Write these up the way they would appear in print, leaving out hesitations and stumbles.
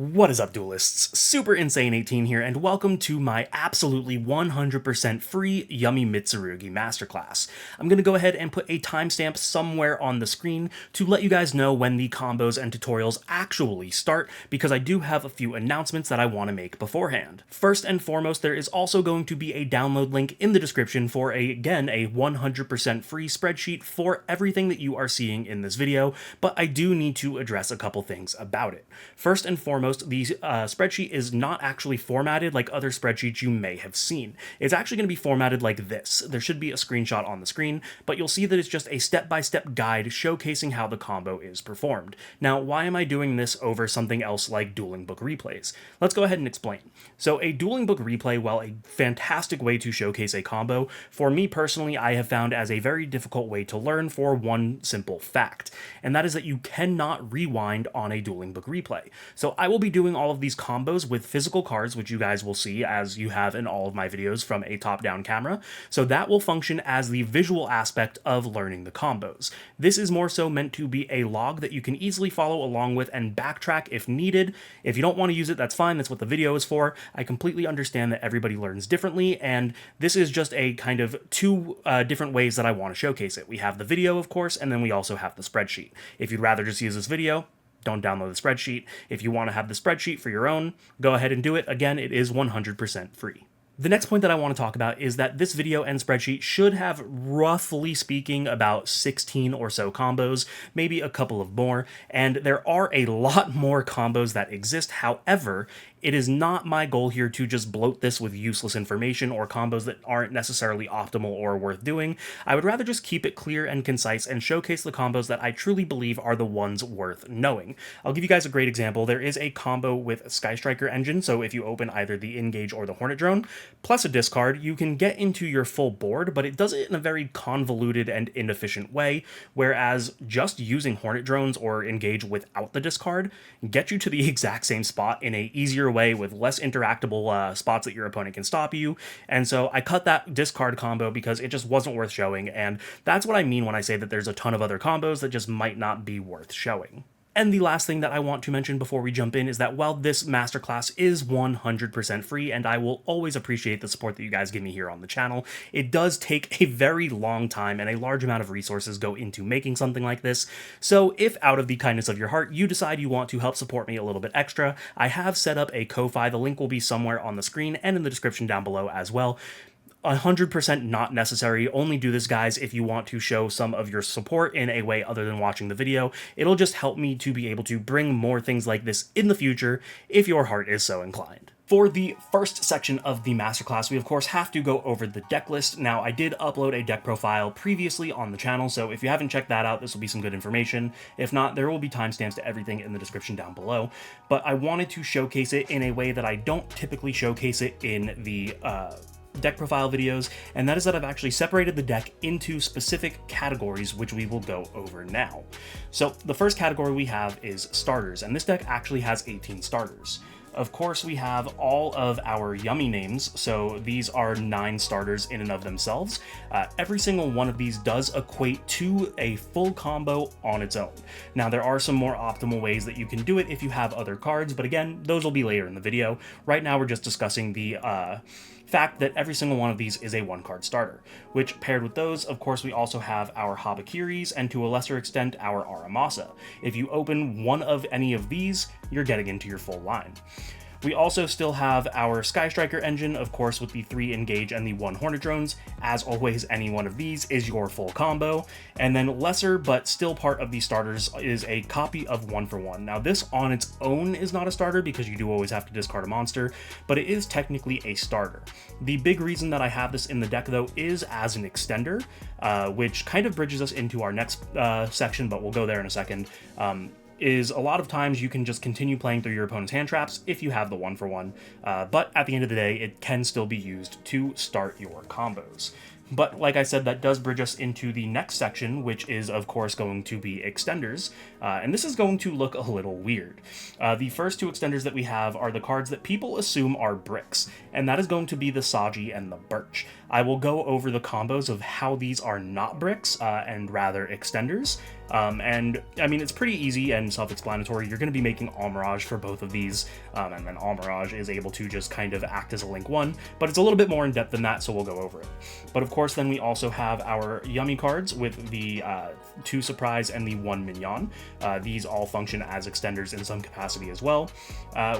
What is up, duelists? Super Insane 18 here, and welcome to my absolutely 100% free Yummy Mitsurugi Master Class. I'm going to go ahead and put a timestamp somewhere on the screen to let you guys know when the combos and tutorials actually start, because I do have a few announcements that I want to make beforehand. First and foremost, there is also going to be a download link in the description for, again, a 100% free spreadsheet for everything that you are seeing in this video, but I do need to address a couple things about it. First and foremost, the spreadsheet is not actually formatted like other spreadsheets you may have seen. It's actually going to be formatted like this. There should be a screenshot on the screen, but you'll see that it's just a step-by-step guide showcasing how the combo is performed. Now, why am I doing this over something else like dueling book replays? Let's go ahead and explain. So a dueling book replay, while a fantastic way to showcase a combo, for me personally, I have found as a very difficult way to learn for one simple fact, and that is that you cannot rewind on a dueling book replay. So I will be doing all of these combos with physical cards, which you guys will see as you have in all of my videos from a top-down camera. So that will function as the visual aspect of learning the combos. This is more so meant to be a log that you can easily follow along with and backtrack if needed. If you don't want to use it, that's fine. That's what the video is for. I completely understand that everybody learns differently, and this is just a kind of two different ways that I want to showcase it. We have the video, of course, and then we also have the spreadsheet. If you'd rather just use this video, don't download the spreadsheet. If you want to have the spreadsheet for your own, go ahead and do it. Again, it is 100% free. The next point that I want to talk about is that this video and spreadsheet should have, roughly speaking, about 16 or so combos, maybe a couple of more, and there are a lot more combos that exist. However, it is not my goal here to just bloat this with useless information or combos that aren't necessarily optimal or worth doing. I would rather just keep it clear and concise and showcase the combos that I truly believe are the ones worth knowing. I'll give you guys a great example. There is a combo with Sky Striker engine, so if you open either the Engage or the Hornet Drone, plus a discard, you can get into your full board, but it does it in a very convoluted and inefficient way, whereas just using Hornet Drones or Engage without the discard get you to the exact same spot in a easier way with less interactable spots that your opponent can stop you. And so I cut that discard combo because it just wasn't worth showing, and that's what I mean when I say that there's a ton of other combos that just might not be worth showing. And the last thing that I want to mention before we jump in is that while this masterclass is 100% free, and I will always appreciate the support that you guys give me here on the channel, it does take a very long time and a large amount of resources go into making something like this. So if out of the kindness of your heart, you decide you want to help support me a little bit extra, I have set up a Ko-Fi. The link will be somewhere on the screen and in the description down below as well. 100% not necessary. Only do this, guys, if you want to show some of your support in a way other than watching the video. It'll just help me to be able to bring more things like this in the future if your heart is so inclined. For the first section of the masterclass, we of course have to go over the deck list. Now, I did upload a deck profile previously on the channel, so if you haven't checked that out, this will be some good information. If not, there will be timestamps to everything in the description down below. But I wanted to showcase it in a way that I don't typically showcase it in the deck profile videos, and that is that I've actually separated the deck into specific categories, which we will go over now. So the first category we have is starters, and this deck actually has 18 starters. Of course, we have all of our Yummy names, so these are 9 starters in and of themselves. Every single one of these does equate to a full combo on its own. Now, there are some more optimal ways that you can do it if you have other cards, but again, those will be later in the video. Right now, we're just discussing the fact that every single one of these is a 1-card starter, which paired with those, of course, we also have our Habakiris and to a lesser extent our Aramasa. If you open one of any of these, you're getting into your full line. We also still have our Sky Striker engine, of course, with the 3 Engage and the 1 Hornet Drones. As always, any one of these is your full combo. And then lesser, but still part of the starters, is a copy of 1 for 1. Now, this on its own is not a starter because you do always have to discard a monster, but it is technically a starter. The big reason that I have this in the deck, though, is as an extender, which kind of bridges us into our next section, but we'll go there in a second. Is a lot of times you can just continue playing through your opponent's hand traps if you have the 1 for 1, but at the end of the day, it can still be used to start your combos. But like I said, that does bridge us into the next section, which is of course going to be extenders. and this is going to look a little weird. The first two extenders that we have are the cards that people assume are bricks, and that is going to be the Saji and the Birch. I will go over the combos of how these are not bricks and rather extenders. And I mean, it's pretty easy and self-explanatory. You're going to be making Almirage for both of these, and then Almirage is able to just kind of act as a Link 1, but it's a little bit more in depth than that, so we'll go over it. But of course, then we also have our Yummy cards with the 2 Surprise and the 1 Mignon. These all function as extenders in some capacity as well.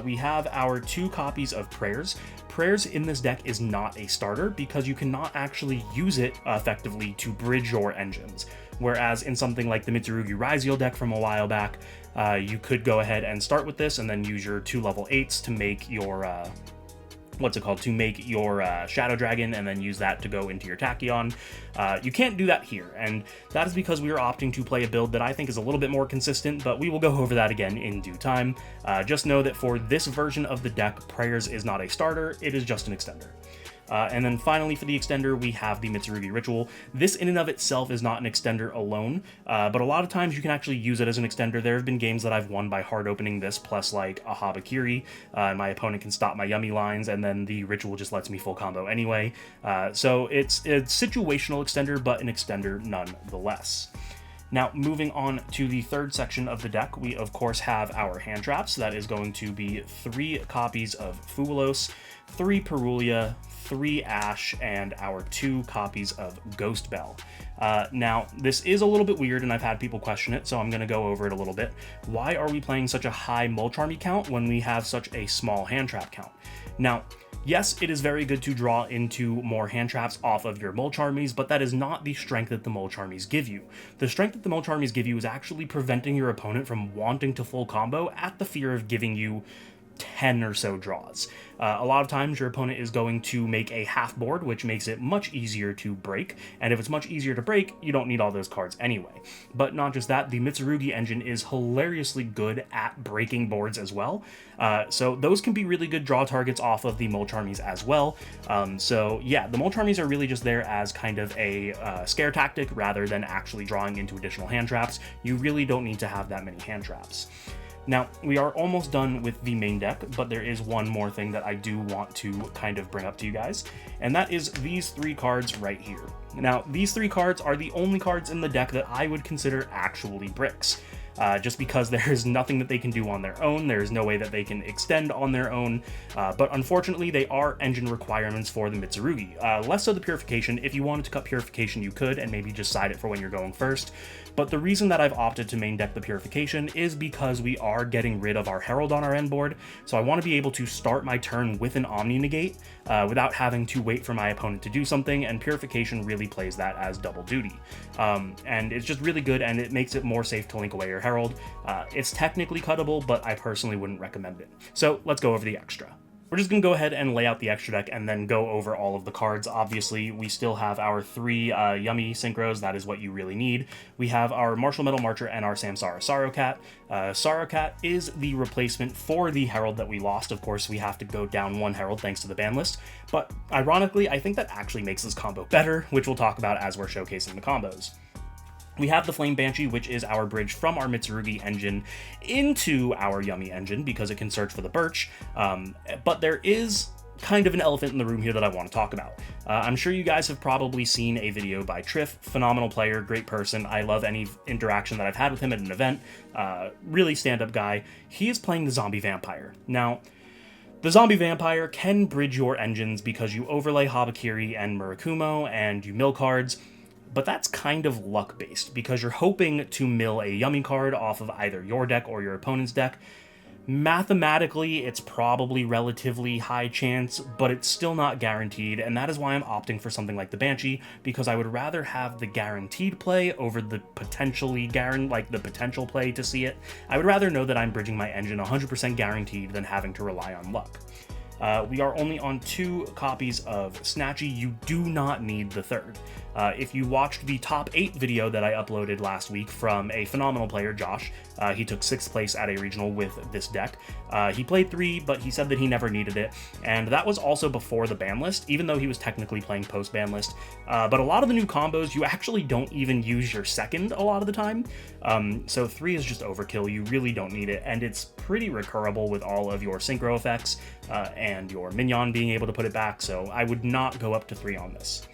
We have our 2 copies of Prayers. Prayers in this deck is not a starter because you cannot actually use it effectively to bridge your engines. Whereas in something like the Mitsurugi Raziel deck from a while back, you could go ahead and start with this and then use your 2 level 8s to make your, Shadow Dragon and then use that to go into your Tachyon. You can't do that here, and that is because we are opting to play a build that I think is a little bit more consistent, but we will go over that again in due time. Just know that for this version of the deck, Prayers is not a starter, it is just an extender. And then finally for the extender, we have the Mitsurugi Ritual. This in and of itself is not an extender alone, but a lot of times you can actually use it as an extender. There have been games that I've won by hard opening this plus like a Habakiri, and my opponent can stop my Yummy lines, and then the Ritual just lets me full combo anyway. So it's a situational extender, but an extender nonetheless. Now, moving on to the third section of the deck, we of course have our hand traps. That is going to be 3 copies of Fuwalos, 3 Purulia, 3 Ash, and our 2 copies of Ghost Bell. Now, this is a little bit weird, and I've had people question it, so I'm going to go over it a little bit. Why are we playing such a high Mulch Army count when we have such a small hand trap count? Now, yes, it is very good to draw into more hand traps off of your Mulch Armies, but that is not the strength that the Mulch Armies give you. The strength that the Mulch Armies give you is actually preventing your opponent from wanting to full combo at the fear of giving you 10 or so draws. A lot of times your opponent is going to make a half board, which makes it much easier to break, and if it's much easier to break, you don't need all those cards anyway. But not just that, the Mitsurugi engine is hilariously good at breaking boards as well, so those can be really good draw targets off of the Mulch Armies as well. So yeah, the Mulch Armies are really just there as kind of a scare tactic rather than actually drawing into additional hand traps. You really don't need to have that many hand traps. Now, we are almost done with the main deck, but there is one more thing that I do want to kind of bring up to you guys, and that is these 3 cards right here. Now, these 3 cards are the only cards in the deck that I would consider actually bricks. Just because there is nothing that they can do on their own, there is no way that they can extend on their own, but unfortunately they are engine requirements for the Mitsurugi. Less so the Purification. If you wanted to cut Purification you could, and maybe just side it for when you're going first, but the reason that I've opted to main deck the Purification is because we are getting rid of our Herald on our end board, so I want to be able to start my turn with an Omni Negate without having to wait for my opponent to do something, and Purification really plays that as double duty. And it's just really good, and it makes it more safe to link away your Herald. It's technically cuttable, but I personally wouldn't recommend it. So let's go over the extra. We're just going to go ahead and lay out the extra deck and then go over all of the cards. Obviously, we still have our 3 Yummy Synchros. That is what you really need. We have our Martial Metal Marcher and our Samsara Sorrowcat. Sorrowcat is the replacement for the Herald that we lost. Of course, we have to go down 1 Herald thanks to the ban list. But ironically, I think that actually makes this combo better, which we'll talk about as we're showcasing the combos. We have the Flame Banshee, which is our bridge from our Mitsurugi engine into our Yummy engine because it can search for the Birch, but there is kind of an elephant in the room here that I want to talk about. I'm sure you guys have probably seen a video by Triff, phenomenal player, great person. I love any interaction that I've had with him at an event, really stand-up guy. He is playing the Zombie Vampire. Now, the Zombie Vampire can bridge your engines because you overlay Habakiri and Murakumo and you mill cards, but that's kind of luck-based, because you're hoping to mill a Yummy card off of either your deck or your opponent's deck. Mathematically, it's probably relatively high chance, but it's still not guaranteed, and that is why I'm opting for something like the Banshee, because I would rather have the guaranteed play over the potential play to see it. I would rather know that I'm bridging my engine 100% guaranteed than having to rely on luck. We are only on 2 copies of Snatchy. You do not need the third. If you watched the top 8 video that I uploaded last week from a phenomenal player, Josh, he took 6th place at a regional with this deck. He played 3, but he said that he never needed it, and that was also before the ban list, even though he was technically playing post-ban list. But a lot of the new combos, you actually don't even use your second a lot of the time, so 3 is just overkill. You really don't need it, and it's pretty recurable with all of your synchro effects and your minion being able to put it back, so I would not go up to 3 on this.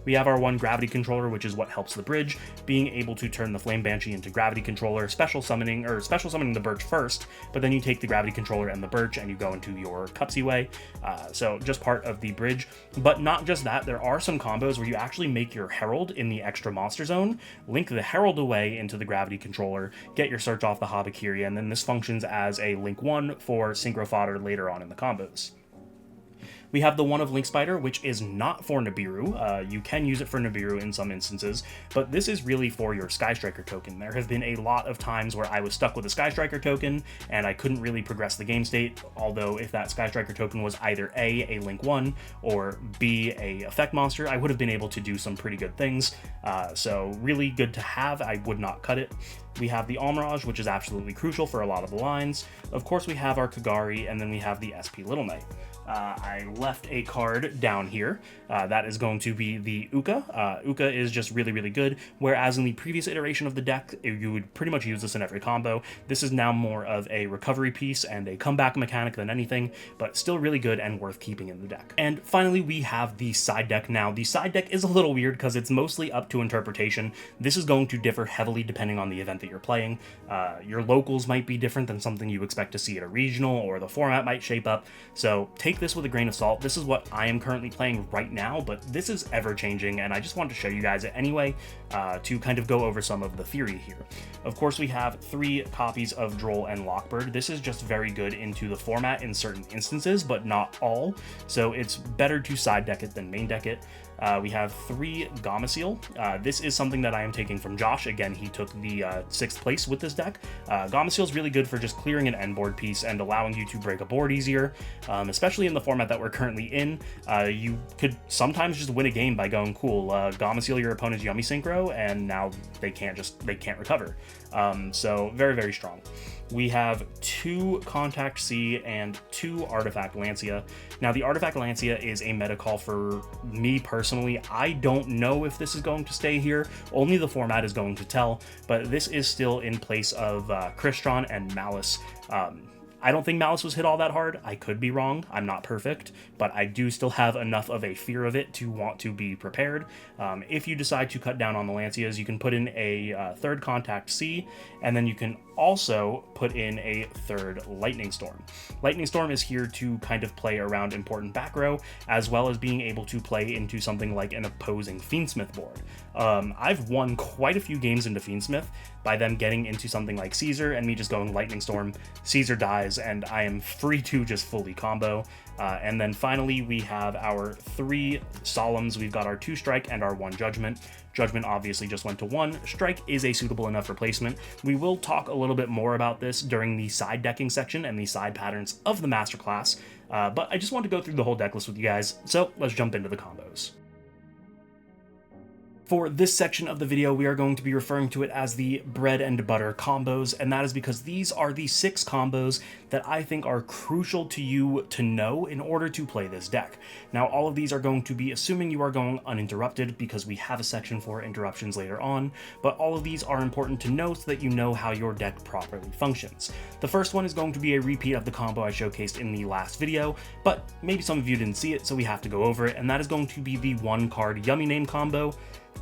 We have our 1 gravity controller, which is what helps the bridge, being able to turn the Flame Banshee into gravity controller, special summoning the Birch first, but then you take the gravity controller and the Birch and you go into your Cupsy way, so just part of the bridge. But not just that, there are some combos where you actually make your Herald in the extra monster zone, link the Herald away into the gravity controller, get your search off the Habakiri, and then this functions as a link 1 for synchro fodder later on in the combos. We have the 1 of Link Spider, which is not for Nibiru. You can use it for Nibiru in some instances, but this is really for your Sky Striker token. There have been a lot of times where I was stuck with a Sky Striker token, and I couldn't really progress the game state, although if that Sky Striker token was either A Link 1, or B, a effect monster, I would have been able to do some pretty good things. So really good to have. I would not cut it. We have the Almirage, which is absolutely crucial for a lot of the lines. Of course, we have our Kagari, and then we have the SP Little Knight. I left a card down here. That is going to be the Uka. Uka is just really, really good, whereas in the previous iteration of the deck, you would pretty much use this in every combo. This is now more of a recovery piece and a comeback mechanic than anything, but still really good and worth keeping in the deck. And finally, we have the side deck. Now, the side deck is a little weird because it's mostly up to interpretation. This is going to differ heavily depending on the event that you're playing. Your locals might be different than something you expect to see at a regional, or the format might shape up, so take this with a grain of salt. This is what I am currently playing right now, but this is ever changing, and I just wanted to show you guys it anyway to kind of go over some of the theory here. Of course, we have 3 copies of Droll and Lockbird. This is just very good into the format in certain instances, but not all, so it's better to side deck it than main deck it. We have 3 Gomasil. This is something that I am taking from Josh. Again, he took the 6th place with this deck. Gomasil is really good for just clearing an end board piece and allowing you to break a board easier, especially in the format that we're currently in. You could sometimes just win a game by going, cool, Gomasil your opponent's Yummy Synchro, and now they can't recover. So very, very strong. We have 2 Contact C and 2 Artifact Lancia. Now, the Artifact Lancia is a meta call for me personally. I don't know if this is going to stay here. Only the format is going to tell, but this is still in place of Crystron and Malice. I don't think Malice was hit all that hard. I could be wrong. I'm not perfect, but I do still have enough of a fear of it to want to be prepared. If you decide to cut down on the Lancias, you can put in a 3rd Contact C, and then you can also put in a 3rd Lightning Storm. Lightning Storm is here to kind of play around important back row, as well as being able to play into something like an opposing Fiendsmith board. I've won quite a few games into Fiendsmith by them getting into something like Caesar and me just going Lightning Storm, Caesar dies, and I am free to just fully combo. And then finally, we have our 3 Solemns. We've got our 2 Strike and our 1 Judgment. Judgment obviously just went to 1. Strike is a suitable enough replacement. We will talk a little bit more about this during the side decking section and the side patterns of the Masterclass, but I just want to go through the whole deck list with you guys, so let's jump into the combos. For this section of the video, we are going to be referring to it as the bread and butter combos, and that is because these are the 6 combos that I think are crucial to you to know in order to play this deck. Now, all of these are going to be assuming you are going uninterrupted, because we have a section for interruptions later on, but all of these are important to know so that you know how your deck properly functions. The first one is going to be a repeat of the combo I showcased in the last video, but maybe some of you didn't see it, so we have to go over it, and that is going to be the 1-card Yummy Name combo.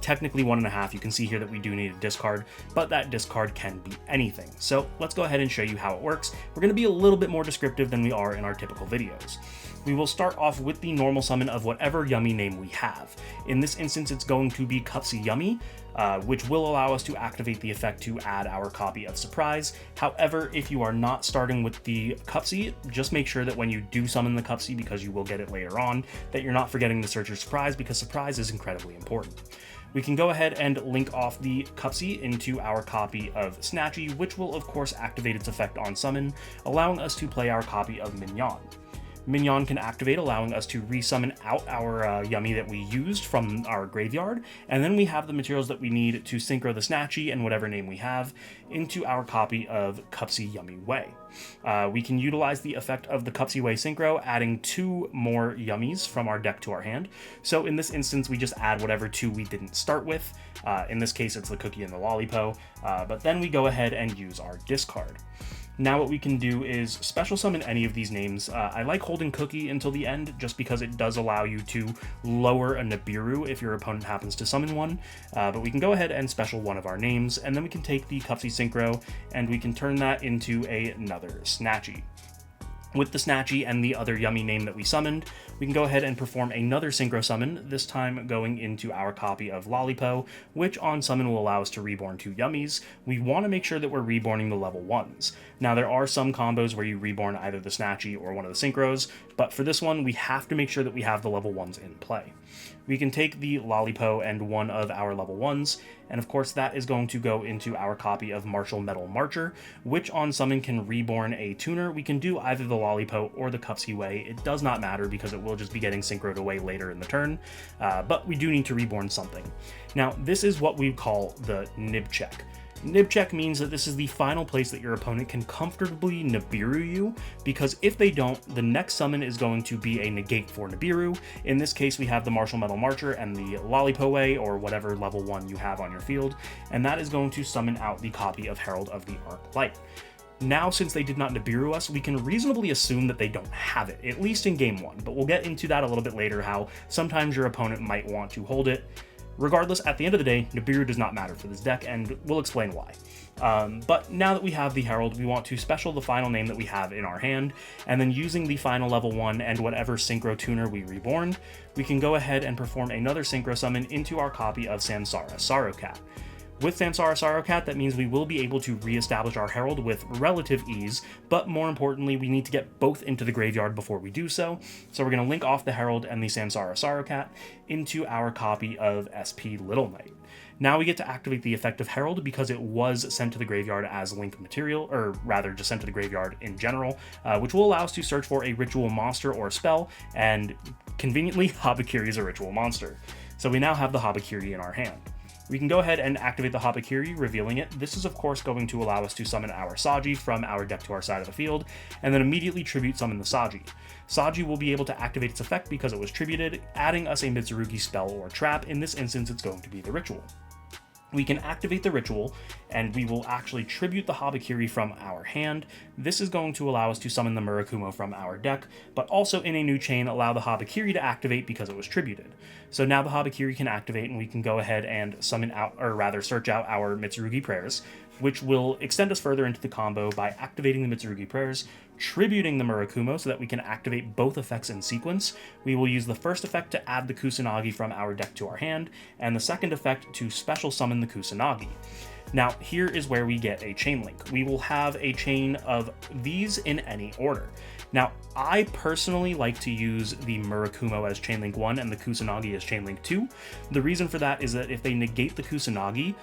Technically 1.5, you can see here that we do need a discard, but that discard can be anything. So let's go ahead and show you how it works. We're going to be a little bit more descriptive than we are in our typical videos. We will start off with the normal summon of whatever Yummy name we have. In this instance, it's going to be Cupsy Yummy, which will allow us to activate the effect to add our copy of Surprise. However, if you are not starting with the Cupsy, just make sure that when you do summon the Cupsy, because you will get it later on, that you're not forgetting to search your Surprise, because Surprise is incredibly important. We can go ahead and link off the Cupsy into our copy of Snatchy, which will of course activate its effect on summon, allowing us to play our copy of Mignon. Mignon can activate, allowing us to resummon out our Yummy that we used from our graveyard, and then we have the materials that we need to synchro the Snatchy and whatever name we have into our copy of Cupsy Yummy Way. We can utilize the effect of the Cupsy Way synchro, adding 2 more Yummies from our deck to our hand. So in this instance, we just add whatever 2 we didn't start with. In this case, it's the Cooky and the Lollipo, but then we go ahead and use our discard. Now what we can do is special summon any of these names. I like holding Cooky until the end just because it does allow you to lower a Nibiru if your opponent happens to summon one, but we can go ahead and special one of our names, and then we can take the Cupsy Synchro and we can turn that into another Snatchy. With the Snatchy and the other Yummy name that we summoned, we can go ahead and perform another Synchro Summon, this time going into our copy of Lollipo, which on summon will allow us to reborn 2 Yummies. We want to make sure that we're reborning the level 1s. Now there are some combos where you reborn either the Snatchy or one of the Synchros, but for this one we have to make sure that we have the level 1s in play. We can take the Lollipo and one of our level 1s, and of course that is going to go into our copy of Martial Metal Marcher, which on summon can reborn a tuner. We can do either the Lollipo or the Cupsy Way. It does not matter because it will just be getting synchroed away later in the turn, but we do need to reborn something. Now this is what we call the Nib Check. Nib Check means that this is the final place that your opponent can comfortably Nibiru you, because if they don't, the next summon is going to be a negate for Nibiru. In this case, we have the Martial Metal Marcher and the Lollipo Way, or whatever level 1 you have on your field, and that is going to summon out the copy of Herald of the Arc Light. Now, since they did not Nibiru us, we can reasonably assume that they don't have it, at least in Game 1, but we'll get into that a little bit later, how sometimes your opponent might want to hold it. Regardless, at the end of the day, Nibiru does not matter for this deck, and we'll explain why. But now that we have the Herald, we want to special the final name that we have in our hand, and then using the final level 1 and whatever Synchro Tuner we reborn, we can go ahead and perform another Synchro Summon into our copy of Samsara Sorrowcat. With Samsara Sorrowcat, that means we will be able to re-establish our Herald with relative ease, but more importantly, we need to get both into the graveyard before we do so. So we're going to link off the Herald and the Samsara Sorrowcat into our copy of SP Little Knight. Now we get to activate the effect of Herald because it was sent to the graveyard as link material, or rather just sent to the graveyard in general, which will allow us to search for a ritual monster or a spell, and conveniently, Habakiri is a ritual monster. So we now have the Habakiri in our hand. We can go ahead and activate the Habakiri, revealing it. This is of course going to allow us to summon our Saji from our deck to our side of the field, and then immediately tribute summon the Saji. Saji will be able to activate its effect because it was tributed, adding us a Mitsurugi spell or trap. In this instance, it's going to be the Ritual. We can activate the Ritual, and we will actually tribute the Habakiri from our hand. This is going to allow us to summon the Murakumo from our deck, but also in a new chain allow the Habakiri to activate because it was tributed. So now the Habakiri can activate, and we can go ahead and summon out, or rather search out our Mitsurugi Prayers, which will extend us further into the combo by activating the Mitsurugi Prayers, tributing the Murakumo so that we can activate both effects in sequence. We will use the first effect to add the Kusanagi from our deck to our hand, and the second effect to special summon the Kusanagi. Now, here is where we get a chain link. We will have a chain of these in any order. Now, I personally like to use the Murakumo as chain link 1 and the Kusanagi as chain link 2. The reason for that is that if they negate the Kusanagi,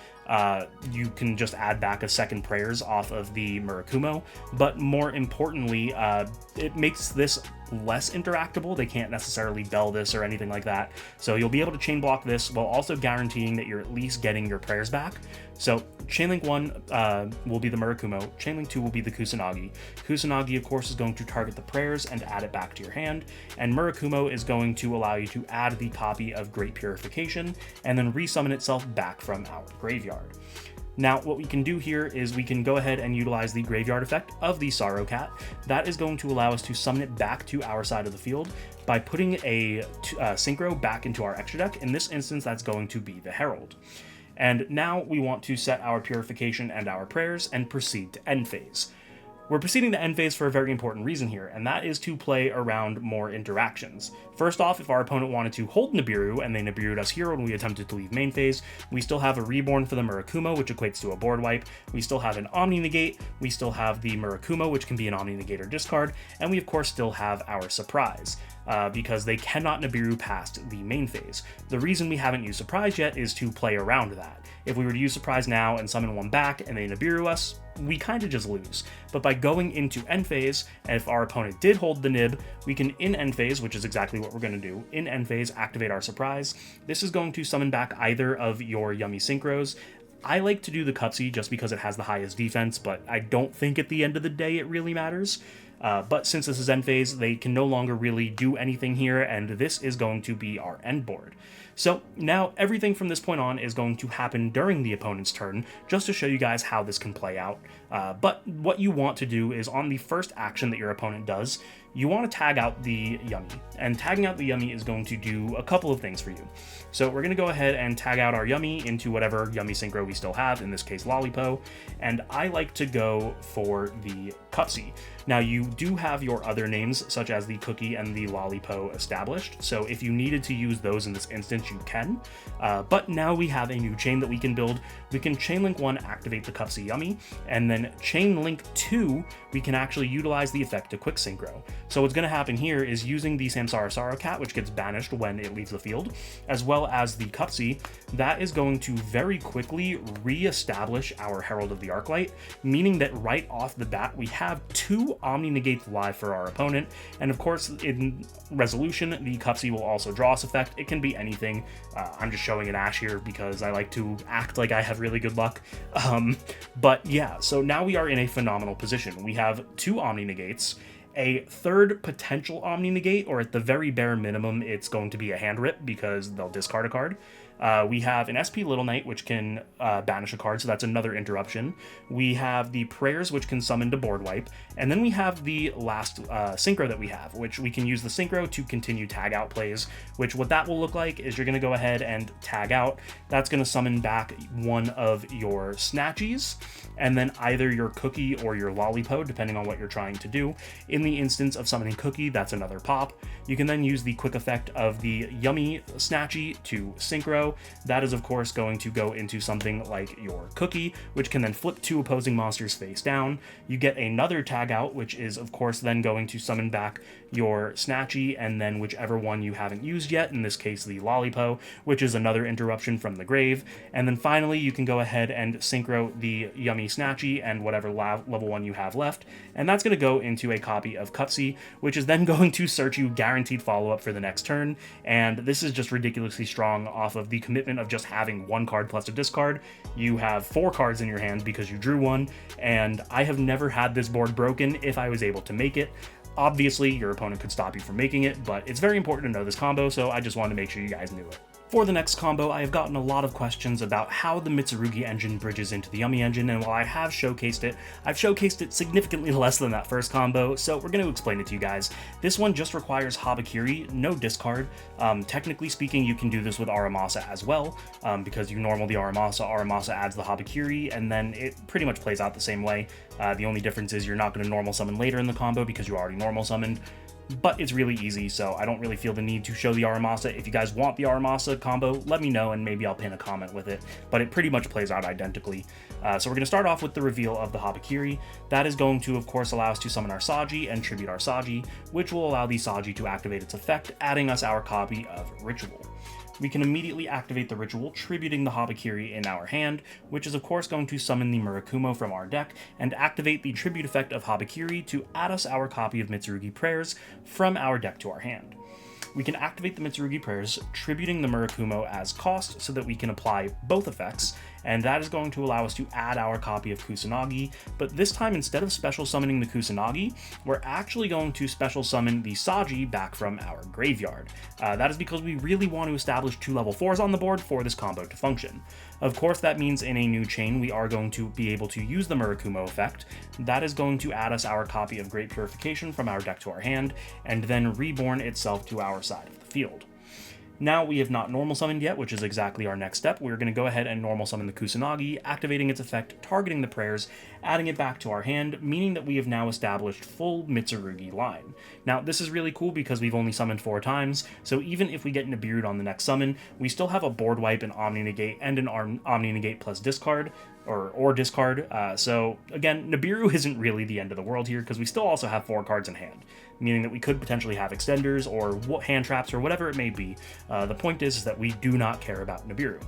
you can just add back a second prayers off of the Murakumo, but more importantly, it makes this less interactable. They can't necessarily bell this or anything like that, so you'll be able to chain block this while also guaranteeing that you're at least getting your prayers back. So chainlink 1 will be the Murakumo, chainlink 2 will be the Kusanagi. Kusanagi of course is going to target the prayers and add it back to your hand, and Murakumo is going to allow you to add the copy of Great Purification and then resummon itself back from our graveyard. Now, what we can do here is we can go ahead and utilize the graveyard effect of the Sorrowcat. That is going to allow us to summon it back to our side of the field by putting a synchro back into our extra deck. In this instance, that's going to be the Herald. And now we want to set our Purification and our Prayers and proceed to end phase. We're proceeding to end phase for a very important reason here, and that is to play around more interactions. First off, if our opponent wanted to hold Nibiru, and they Nibiru'd us here when we attempted to leave main phase, we still have a Reborn for the Murakumo, which equates to a board wipe, we still have an Omni Negate, we still have the Murakumo, which can be an Omni Negate or discard, and we of course still have our Surprise. because they cannot Nibiru past the main phase. The reason we haven't used Surprise yet is to play around that. If we were to use Surprise now and summon one back and they Nibiru us, we kind of just lose. But by going into end phase, and if our opponent did hold the nib, we can in end phase, which is exactly what we're going to do, in end phase activate our Surprise. This is going to summon back either of your Yummy Synchros. I like to do the Cupsy just because it has the highest defense, but I don't think at the end of the day it really matters. But since this is end phase, they can no longer really do anything here, and this is going to be our end board. So now everything from this point on is going to happen during the opponent's turn, just to show you guys how this can play out. But what you want to do is on the first action that your opponent does, you want to tag out the Yummy. And tagging out the Yummy is going to do a couple of things for you. So we're going to go ahead and tag out our Yummy into whatever Yummy Synchro we still have, in this case Lollipo, and I like to go for the Cupsy. Now you do have your other names, such as the Cooky and the Lollipo established, so if you needed to use those in this instance, you can. But now we have a new chain that we can build. We can chain link 1, activate the Cupsy Yummy, and then chain link 2, we can actually utilize the effect to quick synchro. So what's going to happen here is using the Samsara Sorrow Cat, which gets banished when it leaves the field, as well as the Cupsy, that is going to very quickly re-establish our Herald of the Arclight, meaning that right off the bat we have 2 Omni Negates live for our opponent, and of course in resolution the Cupsy will also draw this effect. It can be anything. I'm just showing an Ash here because I like to act like I have really good luck. But yeah, so now we are in a phenomenal position. We have 2 Omni Negates, a third potential Omni Negate, or at the very bare minimum it's going to be a hand rip because they'll discard a card. We have an SP Little Knight, which can banish a card, so that's another interruption. We have the Prayers, which can summon to board wipe. And then we have the last Synchro that we have, which we can use the Synchro to continue tag out plays, which what that will look like is you're going to go ahead and tag out. That's going to summon back one of your Snatchies, and then either your Cooky or your Lollipo, depending on what you're trying to do. In the instance of summoning Cooky, that's another pop. You can then use the quick effect of the Yummy Snatchy to Synchro. That is of course going to go into something like your Cooky, which can then flip 2 opposing monsters face down. You get another tag out, which is of course then going to summon back your Snatchy, and then whichever one you haven't used yet, in this case the Lollipo, which is another interruption from the grave. And then finally you can go ahead and synchro the Yummy Snatchy and whatever level 1 you have left, and that's going to go into a copy of Cupsy, which is then going to search you guaranteed follow-up for the next turn. And this is just ridiculously strong off of the commitment of just having 1 card plus a discard. You have 4 cards in your hand because you drew 1, and I have never had this board broken if I was able to make it. Obviously, your opponent could stop you from making it, but it's very important to know this combo, so I just wanted to make sure you guys knew it. For the next combo, I have gotten a lot of questions about how the Mitsurugi engine bridges into the Yummy engine, and while I have showcased it, I've showcased it significantly less than that first combo, so we're going to explain it to you guys. This one just requires Habakiri, no discard. Technically speaking, you can do this with Aramasa as well, because you normal the Aramasa adds the Habakiri, and then it pretty much plays out the same way. The only difference is you're not going to normal summon later in the combo because you already normal summoned. But it's really easy, so I don't really feel the need to show the Aramasa. If you guys want the Aramasa combo, let me know and maybe I'll pin a comment with it, but it pretty much plays out identically. So we're going to start off with the reveal of the Habakiri. That is going to, of course, allow us to summon our Saji and tribute our Saji, which will allow the Saji to activate its effect, adding us our copy of Ritual. We can immediately activate the Ritual, tributing the Habakiri in our hand, which is of course going to summon the Murakumo from our deck, and activate the tribute effect of Habakiri to add us our copy of Mitsurugi Prayers from our deck to our hand. We can activate the Mitsurugi Prayers, tributing the Murakumo as cost so that we can apply both effects, and that is going to allow us to add our copy of Kusanagi, but this time instead of special summoning the Kusanagi, we're actually going to special summon the Saji back from our graveyard. That is because we really want to establish 2 level 4s on the board for this combo to function. Of course, that means in a new chain we are going to be able to use the Murakumo effect. That is going to add us our copy of Great Purification from our deck to our hand, and then reborn itself to our side of the field. Now we have not normal summoned yet, which is exactly our next step. We're going to go ahead and normal summon the Kusanagi, activating its effect, targeting the prayers, adding it back to our hand, meaning that we have now established full Mitsurugi line. Now this is really cool because we've only summoned 4 times, so even if we get Nibiru'd on the next summon, we still have a board wipe, an Omni Negate, and an Omni Negate plus discard, or discard. So again, Nibiru isn't really the end of the world here because we still also have 4 cards in hand. meaning that we could potentially have extenders or hand traps or whatever it may be. The point is that we do not care about Nibiru.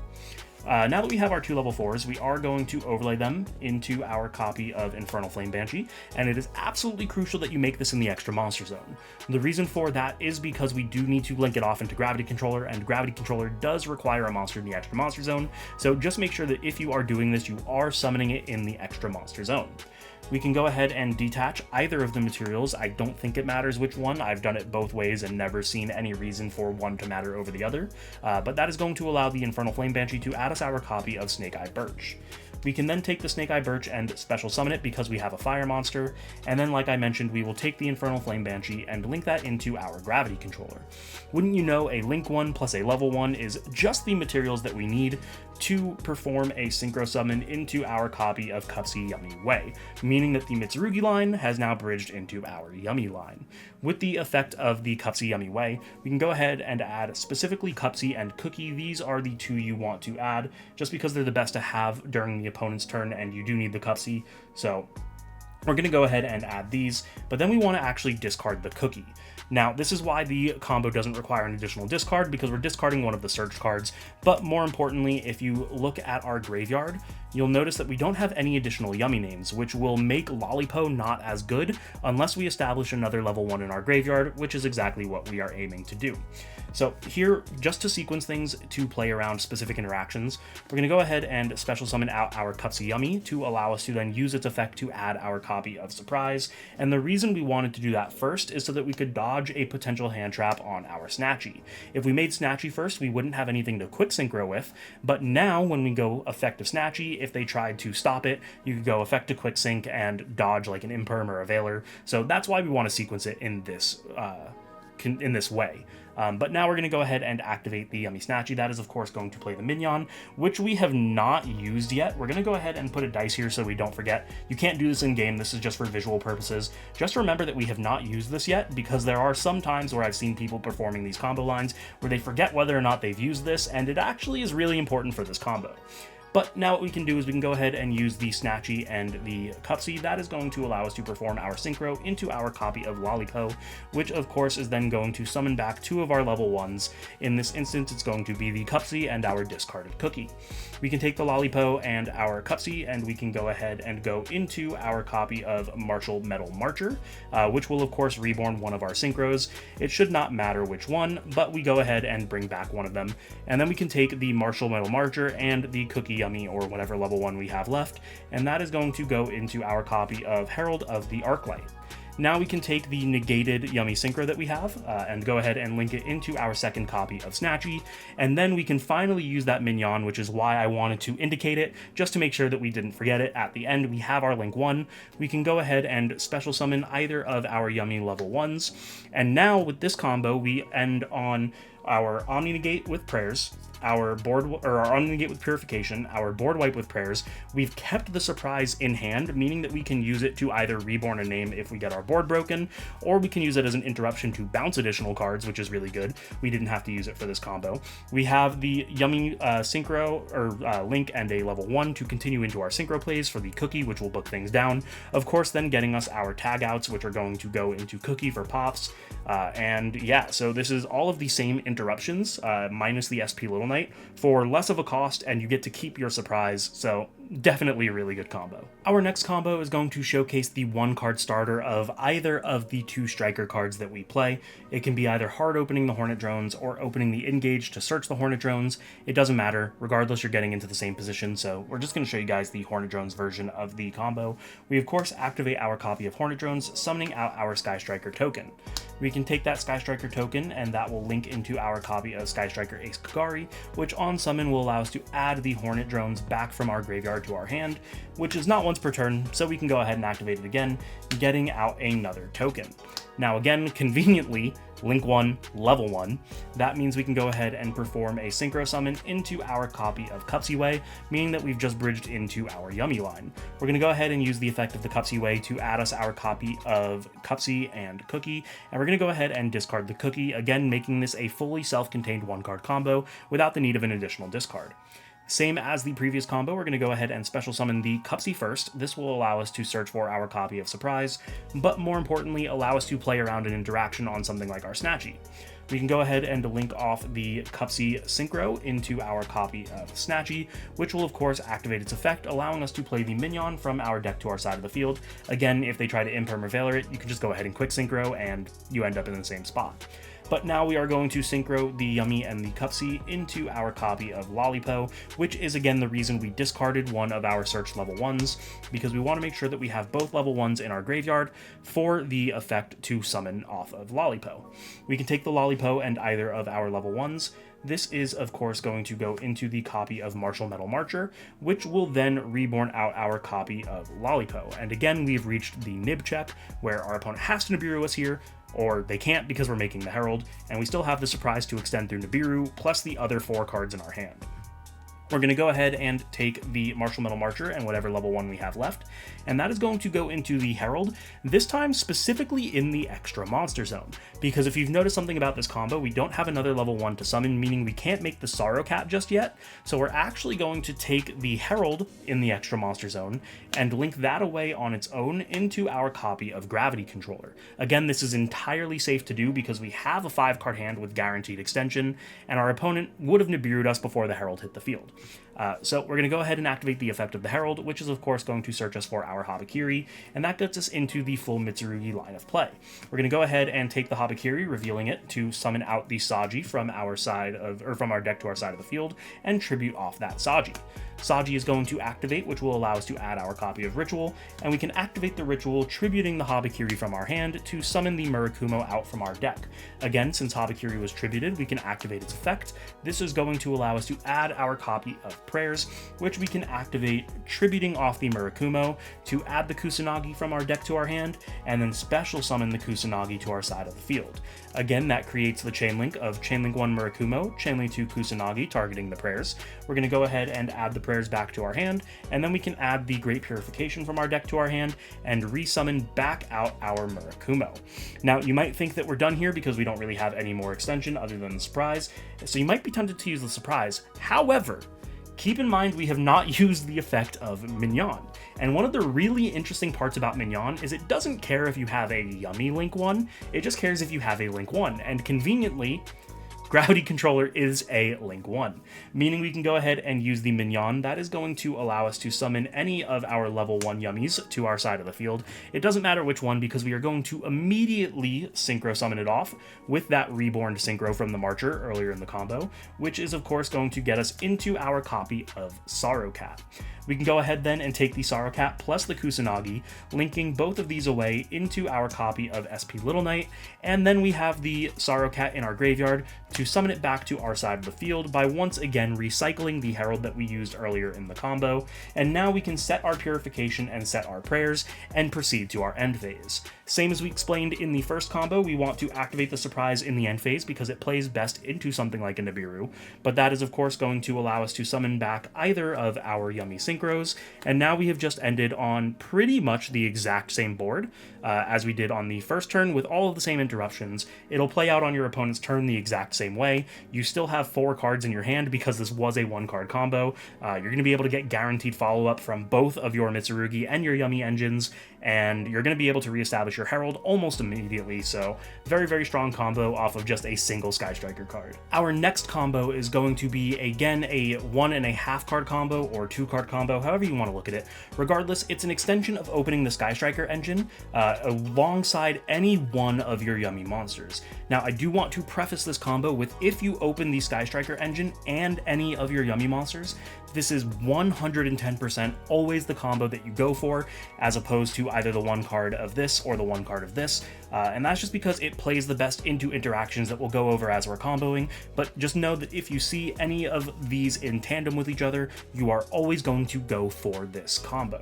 Now that we have our 2 level 4s, we are going to overlay them into our copy of Infernal Flame Banshee, and it is absolutely crucial that you make this in the extra monster zone. The reason for that is because we do need to link it off into Gravity Controller, and Gravity Controller does require a monster in the extra monster zone, so just make sure that if you are doing this, you are summoning it in the extra monster zone. We can go ahead and detach either of the materials. I don't think it matters which one. I've done it both ways and never seen any reason for one to matter over the other. But that is going to allow the Infernal Flame Banshee to add us our copy of Snake Eye Birch. We can then take the Snake Eye Birch and special summon it because we have a fire monster, and then like I mentioned, we will take the Infernal Flame Banshee and link that into our Gravity Controller. Wouldn't you know, a Link 1 plus a Level 1 is just the materials that we need to perform a Synchro Summon into our copy of Cupsy Yummy Way, meaning that the Mitsurugi line has now bridged into our Yummy line. With the effect of the Cupsy Yummy Way, we can go ahead and add specifically Cupsy and Cooky. These are the 2 you want to add, just because they're the best to have during the opponent's turn, and you do need the Cupsy, so we're going to go ahead and add these, but then we want to actually discard the Cooky. Now, this is why the combo doesn't require an additional discard, because we're discarding one of the search cards, but more importantly, if you look at our graveyard, you'll notice that we don't have any additional Yummy names, which will make Lollipo not as good unless we establish another level 1 in our graveyard, which is exactly what we are aiming to do. So here, just to sequence things to play around specific interactions, we're going to go ahead and special summon out our Cupsy Yummy to allow us to then use its effect to add our copy of Surprise. And the reason we wanted to do that first is so that we could dodge a potential hand trap on our Snatchy. If we made Snatchy first, we wouldn't have anything to quick synchro with, but now when we go effective Snatchy, if they tried to stop it, you could go effect to quick sync and dodge like an Imperm or a Veiler. So that's why we want to sequence it in this way. But now we're going to go ahead and activate the Yummy Snatchy. That is, of course, going to play the Minion, which we have not used yet. We're going to go ahead and put a dice here so we don't forget. You can't do this in-game. This is just for visual purposes. Just remember that we have not used this yet, because there are some times where I've seen people performing these combo lines where they forget whether or not they've used this, and it actually is really important for this combo. But now what we can do is we can go ahead and use the Snatchy and the Cupsy. That is going to allow us to perform our Synchro into our copy of Lollipo, which of course is then going to summon back 2 of our level 1s. In this instance, it's going to be the Cupsy and our discarded Cooky. We can take the Lollipo and our Cupsy, and we can go ahead and go into our copy of Martial Metal Marcher, which will of course reborn one of our Synchros. It should not matter which one, but we go ahead and bring back one of them. And then we can take the Martial Metal Marcher and the Cooky Yummy, or whatever level 1 we have left, and that is going to go into our copy of Herald of the Arclight. Now we can take the negated Yummy Synchro that we have and go ahead and link it into our second copy of Snatchy, and then we can finally use that Minion, which is why I wanted to indicate it, just to make sure that we didn't forget it. At the end, we have our Link 1. We can go ahead and special summon either of our Yummy level 1s, and now with this combo, we end on our Omni Negate with Prayers, our Omni Negate with Purification, our Board Wipe with Prayers. We've kept the Surprise in hand, meaning that we can use it to either reborn a name if we get our board broken, or we can use it as an interruption to bounce additional cards, which is really good. We didn't have to use it for this combo. We have the Yummy Synchro, or Link and a level 1 to continue into our Synchro plays for the Cooky, which will book things down. Of course, then getting us our tag outs, which are going to go into Cooky for pops. And yeah, so this is all of the same interruptions, minus the SP Little Knight, for less of a cost, and you get to keep your Surprise, so definitely a really good combo. Our next combo is going to showcase the 1-card starter of either of the 2 striker cards that we play. It can be either hard opening the Hornet Drones or opening the Engage to search the Hornet Drones. It doesn't matter. Regardless, you're getting into the same position, so we're just going to show you guys the Hornet Drones version of the combo. We, of course, activate our copy of Hornet Drones, summoning out our Sky Striker token. We can take that Sky Striker token, and that will link into our copy of Sky Striker Ace Kagari, which on summon will allow us to add the Hornet Drones back from our graveyard to our hand, which is not once per turn, so we can go ahead and activate it again, getting out another token. Now again, conveniently, Link 1, Level 1. That means we can go ahead and perform a Synchro Summon into our copy of Cupsy Way, meaning that we've just bridged into our Yummy line. We're going to go ahead and use the effect of the Cupsy Way to add us our copy of Cupsy and Cooky, and we're going to go ahead and discard the Cooky, again making this a fully self-contained 1-card combo without the need of an additional discard. Same as the previous combo, we're going to go ahead and special summon the Cupsy first. This will allow us to search for our copy of Surprise, but more importantly, allow us to play around an interaction on something like our Snatchy. We can go ahead and link off the Cupsy Synchro into our copy of Snatchy, which will of course activate its effect, allowing us to play the minion from our deck to our side of the field. Again, if they try to Imperm or Veiler it, you can just go ahead and quick synchro and you end up in the same spot. But now we are going to synchro the Yummy and the Cupsy into our copy of Lollipo, which is again the reason we discarded one of our search level 1s, because we want to make sure that we have both level 1s in our graveyard for the effect to summon off of Lollipo. We can take the Lollipo and either of our level 1s. This is, of course, going to go into the copy of Martial Metal Marcher, which will then reborn out our copy of Lollipo. And again, we've reached the Nib check, where our opponent has to Nibiru us here, or they can't because we're making the Herald, and we still have the Surprise to extend through Nibiru, plus the other 4 cards in our hand. We're going to go ahead and take the Martial Metal Marcher and whatever level 1 we have left, and that is going to go into the Herald, this time specifically in the extra monster zone, because if you've noticed something about this combo, we don't have another level 1 to summon, meaning we can't make the Sorrow Cat just yet, so we're actually going to take the Herald in the extra monster zone and link that away on its own into our copy of Gravity Controller. Again, this is entirely safe to do because we have a 5-card hand with guaranteed extension, and our opponent would have Nibiru'd us before the Herald hit the field. So we're going to go ahead and activate the effect of the Herald, which is of course going to search us for our Habakiri, and that gets us into the full Mitsurugi line of play. We're going to go ahead and take the Habakiri, revealing it to summon out the Saji from our side of, or from our deck to our side of the field, and tribute off that Saji. Saji is going to activate, which will allow us to add our copy of Ritual, and we can activate the Ritual, tributing the Habakiri from our hand to summon the Murakumo out from our deck. Again, since Habakiri was tributed, we can activate its effect. This is going to allow us to add our copy of Prayers, which we can activate, tributing off the Murakumo to add the Kusanagi from our deck to our hand, and then special summon the Kusanagi to our side of the field. Again, that creates the chain link of Chainlink 1 Murakumo, Chainlink 2 Kusanagi, targeting the Prayers. We're going to go ahead and add the Prayers back to our hand, and then we can add the Great Purification from our deck to our hand and resummon back out our Murakumo. Now, you might think that we're done here because we don't really have any more extension other than the Surprise, so you might be tempted to use the Surprise. However, keep in mind we have not used the effect of Mignon. And one of the really interesting parts about Mignon is it doesn't care if you have a Yummy Link 1, it just cares if you have a Link 1. And conveniently, Gravity Controller is a Link 1, meaning we can go ahead and use the Mignon. That is going to allow us to summon any of our level 1 Yummies to our side of the field. It doesn't matter which one because we are going to immediately Synchro Summon it off with that Reborn Synchro from the Marcher earlier in the combo, which is of course going to get us into our copy of Sorrow Cat. We can go ahead then and take the Sorrow Cat plus the Kusanagi, linking both of these away into our copy of SP Little Knight, and then we have the Sorrow Cat in our graveyard to summon it back to our side of the field by once again recycling the Herald that we used earlier in the combo, and now we can set our Purification and set our Prayers and proceed to our end phase. Same as we explained in the first combo, we want to activate the Surprise in the end phase because it plays best into something like a Nibiru, but that is of course going to allow us to summon back either of our Yummy Synchros, and now we have just ended on pretty much the exact same board as we did on the first turn with all of the same interruptions. It'll play out on your opponent's turn the exact same way. You still have 4 cards in your hand because this was a 1-card combo. You're going to be able to get guaranteed follow-up from both of your Mitsurugi and your Yummy engines, and you're going to be able to reestablish your Herald almost immediately, so very, very strong combo off of just a single Sky Striker card. Our next combo is going to be, again, a 1.5 card combo or 2-card combo, however you want to look at it. Regardless, it's an extension of opening the Sky Striker engine alongside any one of your Yummy monsters. Now, I do want to preface this combo with if you open the Sky Striker engine and any of your Yummy monsters, this is 110% always the combo that you go for, as opposed to either the 1 card of this or the 1 card of this, and that's just because it plays the best into interactions that we'll go over as we're comboing, but just know that if you see any of these in tandem with each other, you are always going to go for this combo.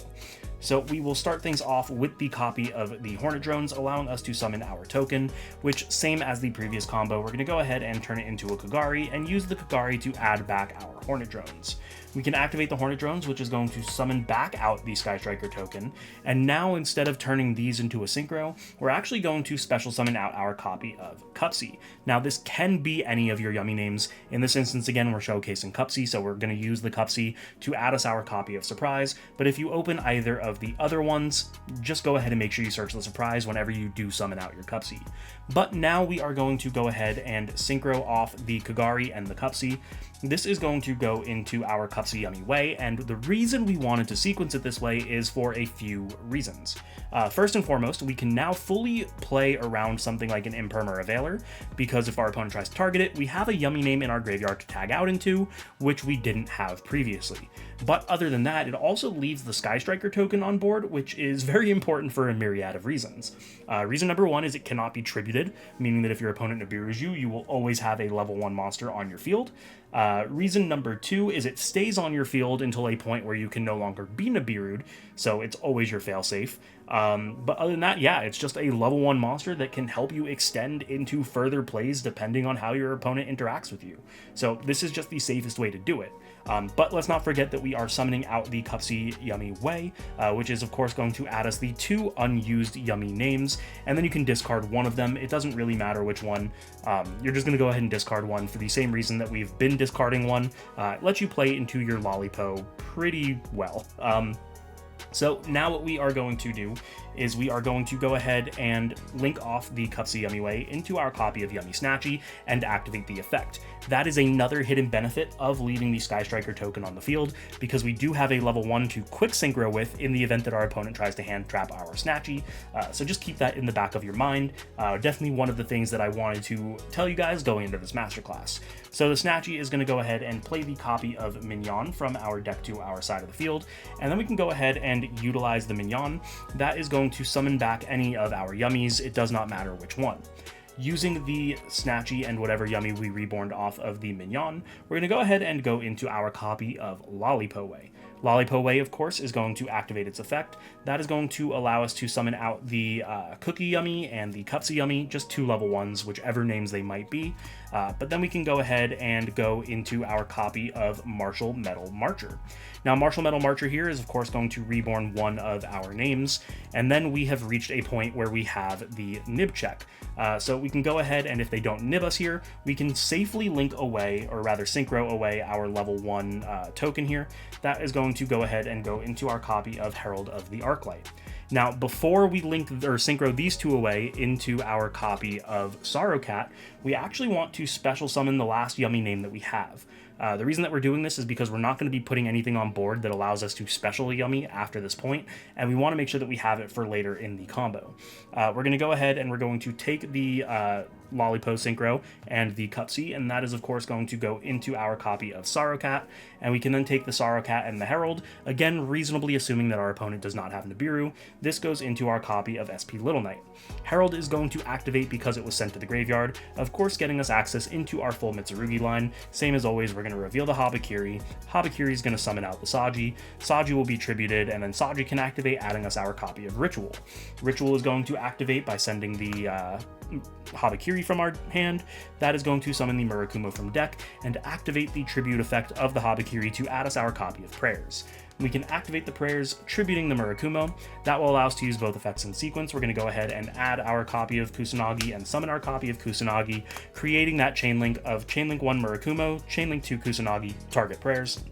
So we will start things off with the copy of the Hornet Drones, allowing us to summon our token, which, same as the previous combo, we're going to go ahead and turn it into a Kagari and use the Kagari to add back our Hornet Drones. We can activate the Hornet Drones, which is going to summon back out the Sky Striker token, and now instead of turning these into a synchro, we're actually going to special summon out our copy of Cupsy. Now this can be any of your Yummy names. In this instance, again, we're showcasing Cupsy, so we're going to use the Cupsy to add us our copy of Surprise, but if you open either of the other ones, just go ahead and make sure you search the Surprise whenever you do summon out your Cupsy. But now we are going to go ahead and synchro off the Kagari and the Cupsy. This is going to go into our Cupsy Yummy way, and the reason we wanted to sequence it this way is for a few reasons. First and foremost, we can now fully play around something like an Imperm or a Veiler, because if our opponent tries to target it, we have a Yummy name in our graveyard to tag out into, which we didn't have previously. But other than that, it also leaves the Sky Striker token on board, which is very important for a myriad of reasons. Reason number one is it cannot be tributed, meaning that if your opponent Nibiru's you, you will always have a level 1 monster on your field. Reason number two is it stays on your field until a point where you can no longer be Nibiru'd, so it's always your failsafe. But other than that, yeah, it's just a level 1 monster that can help you extend into further plays depending on how your opponent interacts with you. So this is just the safest way to do it. But let's not forget that we are summoning out the Cupsy Yummy way, which is of course going to add us the 2 unused Yummy names, and then you can discard one of them. It doesn't really matter which one. You're just going to go ahead and discard one for the same reason that we've been discarding one. It lets you play into your Lollipo pretty well. So now what we are going to do is we are going to go ahead and link off the Cupsy Yummy way into our copy of Yummy Snatchy and activate the effect. That is another hidden benefit of leaving the Sky Striker token on the field, because we do have a level 1 to quick synchro with in the event that our opponent tries to hand trap our Snatchy. So just keep that in the back of your mind. Definitely one of the things that I wanted to tell you guys going into this masterclass. So the Snatchy is going to go ahead and play the copy of Mignon from our deck to our side of the field, and then we can go ahead and utilize the Mignon. That is going to summon back any of our Yummies. It does not matter which one. Using the Snatchy and whatever Yummy we reborned off of the Mignon, we're going to go ahead and go into our copy of Lollipo way. Lollipo way, of course, is going to activate its effect. That is going to allow us to summon out the Cooky Yummy and the Cupsy Yummy, just 2 level 1s, whichever names they might be. But then we can go ahead and go into our copy of Martial Metal Marcher. Now, Martial Metal Marcher here is, of course, going to reborn one of our names, and then we have reached a point where we have the nib check. So we can go ahead, and if they don't nib us here, we can safely link away, or rather synchro away, our level 1 token here. That is going to go ahead and go into our copy of Herald of the Arclight. Now, before we link or synchro these 2 away into our copy of Sorrowcat, we actually want to special summon the last Yummy name that we have. The reason that we're doing this is because we're not going to be putting anything on board that allows us to special Yummy after this point, and we want to make sure that we have it for later in the combo. We're going to go ahead and we're going to take the Lollipo Synchro and the Cupsy, and that is of course going to go into our copy of Sorrowcat, and we can then take the Sorrowcat and the Herald, again reasonably assuming that our opponent does not have Nibiru. This goes into our copy of SP Little Knight. Herald is going to activate because it was sent to the graveyard, of course getting us access into our full Mitsurugi line. Same as always, we're going to reveal the Habakiri. Habakiri is going to summon out the Saji. Saji will be tributed, and then Saji can activate, adding us our copy of Ritual. Ritual is going to activate by sending the Habakiri from our hand. That is going to summon the Murakumo from deck and activate the tribute effect of the Habakiri to add us our copy of Prayers. We can activate the Prayers, tributing the Murakumo. That will allow us to use both effects in sequence. We're going to go ahead and add our copy of Kusanagi and summon our copy of Kusanagi, creating that chain link of Chainlink 1 Murakumo, Chainlink 2 Kusanagi, target Prayers.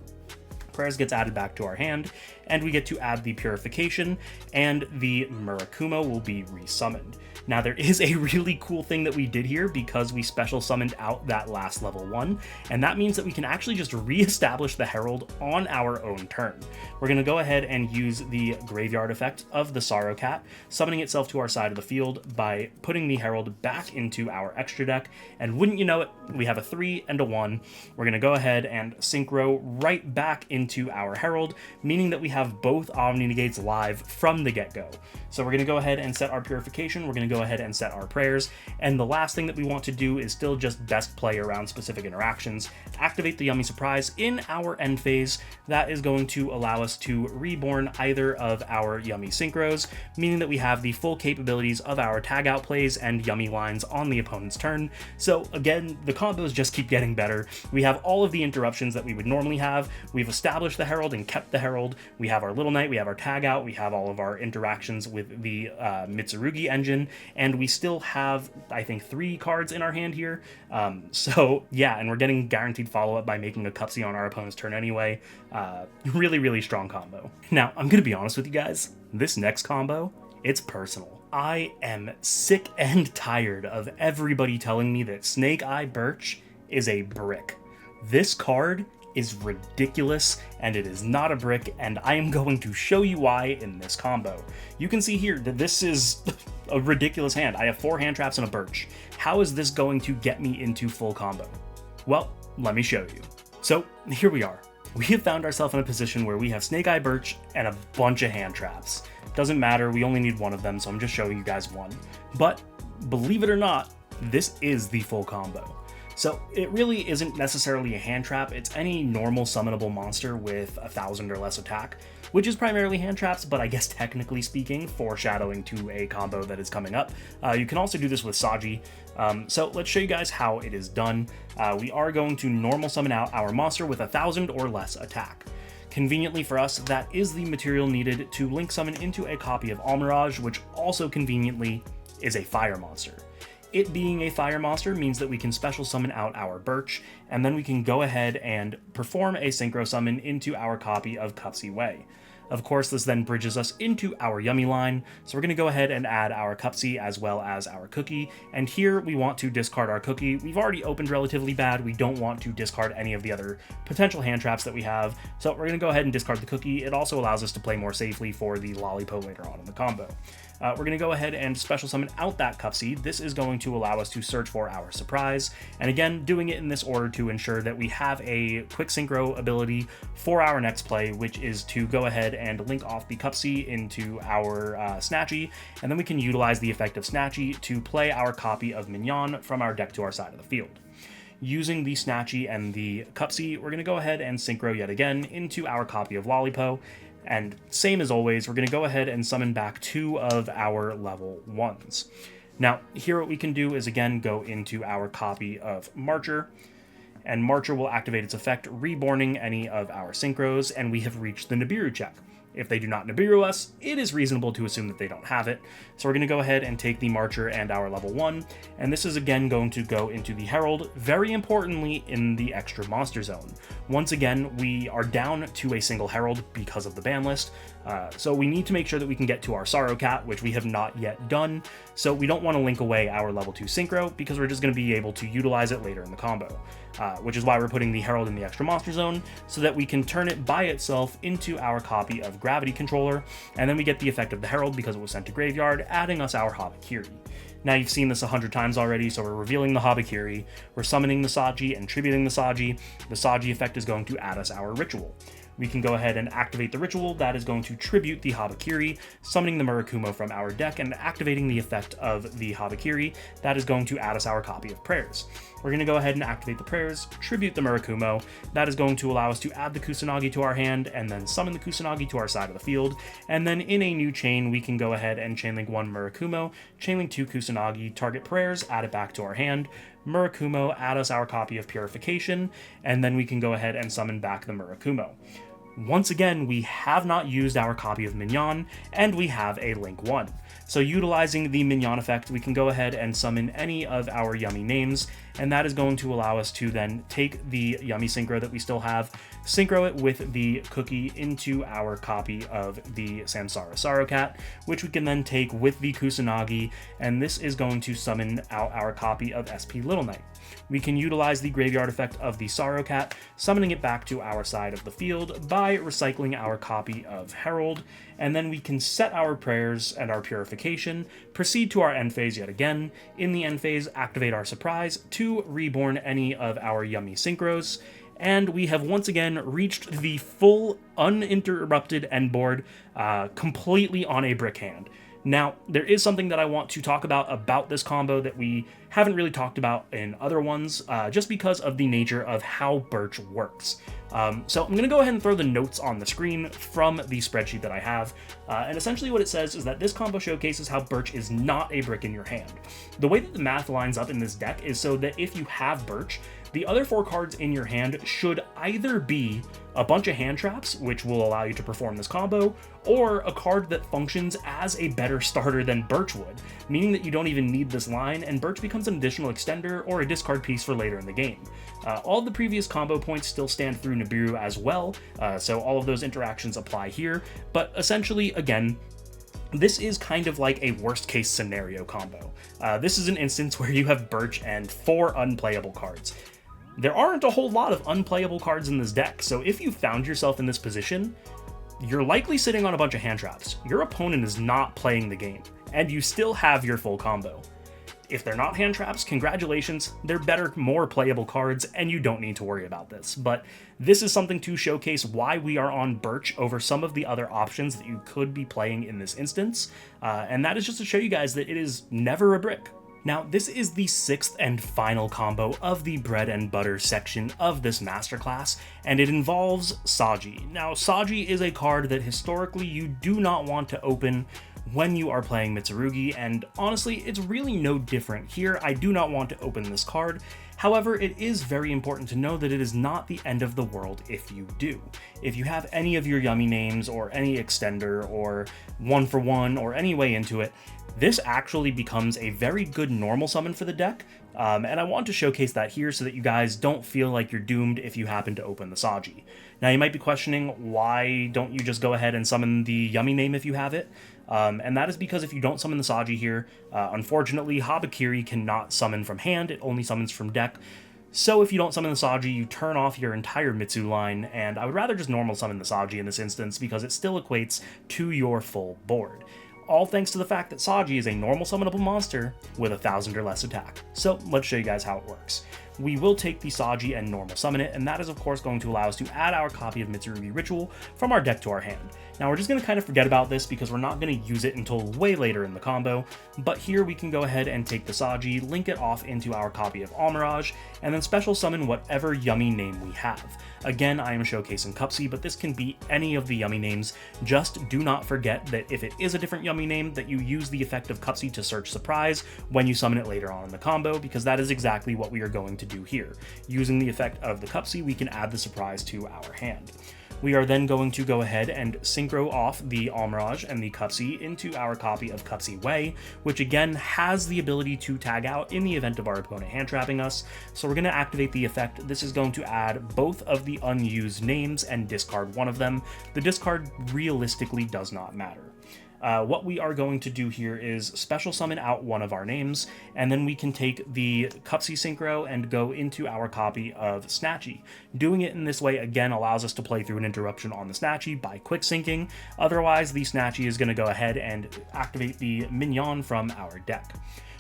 Prayers gets added back to our hand, and we get to add the Purification, and the Murakumo will be resummoned. Now, there is a really cool thing that we did here because we special summoned out that last level 1, and that means that we can actually just re-establish the Herald on our own turn. We're going to go ahead and use the Graveyard effect of the Sorrowcat, summoning itself to our side of the field by putting the Herald back into our extra deck, and wouldn't you know it, we have a 3 and a 1. We're going to go ahead and synchro right back into our Herald, meaning that we have both Omni Negates live from the get-go. So we're going to go ahead and set our Purification. We're going to go go ahead and set our prayers. And the last thing that we want to do is still just best play around specific interactions. Activate the Yummy Surprise in our end phase. That is going to allow us to reborn either of our Yummy Synchros, meaning that we have the full capabilities of our tag out plays and Yummy lines on the opponent's turn. So again, the combos just keep getting better. We have all of the interruptions that we would normally have. We've established the Herald and kept the Herald. We have our Little Knight, we have our tag out, we have all of our interactions with the Mitsurugi engine, and we still have, I think, 3 cards in our hand here. So yeah, and we're getting guaranteed follow-up by making a Cupsy on our opponent's turn anyway. Really, really strong combo. Now, I'm gonna be honest with you guys, this next combo, it's personal. I am sick and tired of everybody telling me that Snake Eye Birch is a brick. This card is ridiculous, and it is not a brick, and I am going to show you why in this combo. You can see here that this is a ridiculous hand. I have 4 hand traps and a Birch. How is this going to get me into full combo? Well, let me show you. So here we are. We have found ourselves in a position where we have Snake Eye Birch and a bunch of hand traps. Doesn't matter, we only need one of them, so I'm just showing you guys one. But believe it or not, this is the full combo. So it really isn't necessarily a hand trap, it's any normal summonable monster with 1,000 or less attack, which is primarily hand traps, but I guess technically speaking, foreshadowing to a combo that is coming up. You can also do this with Saji. So let's show you guys how it is done. We are going to normal summon out our monster with 1,000 or less attack. Conveniently for us, that is the material needed to link summon into a copy of Almirage, which also conveniently is a fire monster. It being a fire monster means that we can special summon out our Birch, and then we can go ahead and perform a synchro summon into our copy of Cupsy Way. Of course, this then bridges us into our Yummy line, so we're going to go ahead and add our Cupsy as well as our Cooky, and here we want to discard our Cooky. We've already opened relatively bad, we don't want to discard any of the other potential hand traps that we have, so we're going to go ahead and discard the Cooky. It also allows us to play more safely for the Lollipo later on in the combo. We're going to go ahead and special summon out that Cupsy. This is going to allow us to search for our surprise, and again, doing it in this order to ensure that we have a quick synchro ability for our next play, which is to go ahead and link off the Cupsy into our Snatchy, and then we can utilize the effect of Snatchy to play our copy of Mignon from our deck to our side of the field. Using the Snatchy and the Cupsy, we're going to go ahead and synchro yet again into our copy of Lollipo. And same as always, we're going to go ahead and summon back 2 of our level 1s. Now, here what we can do is again go into our copy of Marcher, and Marcher will activate its effect, reborning any of our synchros, and we have reached the Nibiru check. If they do not Nibiru us, it is reasonable to assume that they don't have it. So we're going to go ahead and take the Marcher and our level 1, and this is again going to go into the Herald, very importantly in the extra monster zone. Once again, we are down to a single Herald because of the ban list, so we need to make sure that we can get to our Sorrow Cat, which we have not yet done, so we don't want to link away our level 2 Synchro, because we're just going to be able to utilize it later in the combo. Which is why we're putting the Herald in the extra monster zone, so that we can turn it by itself into our copy of Gravity Controller, and then we get the effect of the Herald because it was sent to Graveyard, adding us our Habakiri. Now you've seen this 100 times already, so we're revealing the Habakiri, we're summoning the Saji and tributing the Saji. The Saji effect is going to add us our Ritual. We can go ahead and activate the Ritual. That is going to tribute the Habakiri, summoning the Murakumo from our deck and activating the effect of the Habakiri. That is going to add us our copy of Prayers. We're going to go ahead and activate the Prayers, tribute the Murakumo. That is going to allow us to add the Kusanagi to our hand and then summon the Kusanagi to our side of the field. And then in a new chain, we can go ahead and chainlink 1 Murakumo, chainlink 2 Kusanagi, target Prayers, add it back to our hand. Murakumo, add us our copy of Purification, and then we can go ahead and summon back the Murakumo. Once again, we have not used our copy of Mignon, and we have a Link 1. So utilizing the Mignon effect, we can go ahead and summon any of our Yummy names, and that is going to allow us to then take the Yummy Synchro that we still have, synchro it with the Cooky into our copy of the Samsara Sorrow Cat, which we can then take with the Kusanagi, and this is going to summon out our copy of SP Little Knight. We can utilize the Graveyard effect of the Sorrow Cat, summoning it back to our side of the field by recycling our copy of Herald, and then we can set our Prayers and our Purification, proceed to our end phase yet again. In the end phase, activate our Surprise to reborn any of our Yummy Synchros, and we have once again reached the full uninterrupted end board completely on a brick hand. Now, there is something that I want to talk about this combo that we haven't really talked about in other ones, just because of the nature of how Birch works. So I'm going to go ahead and throw the notes on the screen from the spreadsheet that I have, and essentially what it says is that this combo showcases how Birch is not a brick in your hand. The way that the math lines up in this deck is so that if you have Birch, the other 4 cards in your hand should either be a bunch of hand traps, which will allow you to perform this combo, or a card that functions as a better starter than Birch would, meaning that you don't even need this line, and Birch becomes an additional extender or a discard piece for later in the game. All of the previous combo points still stand through Nibiru as well, so all of those interactions apply here, but essentially, again, this is kind of like a worst case scenario combo. This is an instance where you have Birch and 4 unplayable cards. There aren't a whole lot of unplayable cards in this deck, so if you found yourself in this position, you're likely sitting on a bunch of hand traps. Your opponent is not playing the game, and you still have your full combo. If they're not hand traps, congratulations, they're better, more playable cards, and you don't need to worry about this. But this is something to showcase why we are on Birch over some of the other options that you could be playing in this instance, and that is just to show you guys that it is never a brick. Now, this is the 6th and final combo of the bread and butter section of this masterclass, and it involves Saji. Now, Saji is a card that historically you do not want to open when you are playing Mitsurugi, and honestly, it's really no different here. I do not want to open this card. However, it is very important to know that it is not the end of the world if you do. If you have any of your Yummy names, or any extender, or 1-for-1, or any way into it, this actually becomes a very good normal summon for the deck, and I want to showcase that here so that you guys don't feel like you're doomed if you happen to open the Saji. Now, you might be questioning, why don't you just go ahead and summon the Yummy name if you have it? And that is because if you don't summon the Saji here, unfortunately, Habakiri cannot summon from hand, it only summons from deck. So if you don't summon the Saji, you turn off your entire Mitsu line, and I would rather just normal summon the Saji in this instance because it still equates to your full board. All thanks to the fact that Saji is a normal summonable monster with 1,000 or less attack. So let's show you guys how it works. We will take the Saji and normal summon it, and that is of course going to allow us to add our copy of Mitsurugi Ritual from our deck to our hand. Now we're just going to kind of forget about this because we're not going to use it until way later in the combo, but here we can go ahead and take the Saji, link it off into our copy of Almirage, and then special summon whatever Yummy name we have. Again, I am showcasing Cupsy, but this can be any of the Yummy names. Just do not forget that if it is a different Yummy name, that you use the effect of Cupsy to search Surprise when you summon it later on in the combo, because that is exactly what we are going to do here. Using the effect of the Cupsy, we can add the Surprise to our hand. We are then going to go ahead and synchro off the Almirage and the Cupsy into our copy of Cupsy Way, which again has the ability to tag out in the event of our opponent hand trapping us. So we're going to activate the effect. This is going to add both of the unused names and discard one of them. The discard realistically does not matter. What we are going to do here is special summon out one of our names, and then we can take the Cupsy Synchro and go into our copy of Snatchy. Doing it in this way, again, allows us to play through an interruption on the Snatchy by quick syncing. Otherwise, the Snatchy is going to go ahead and activate the Mignon from our deck.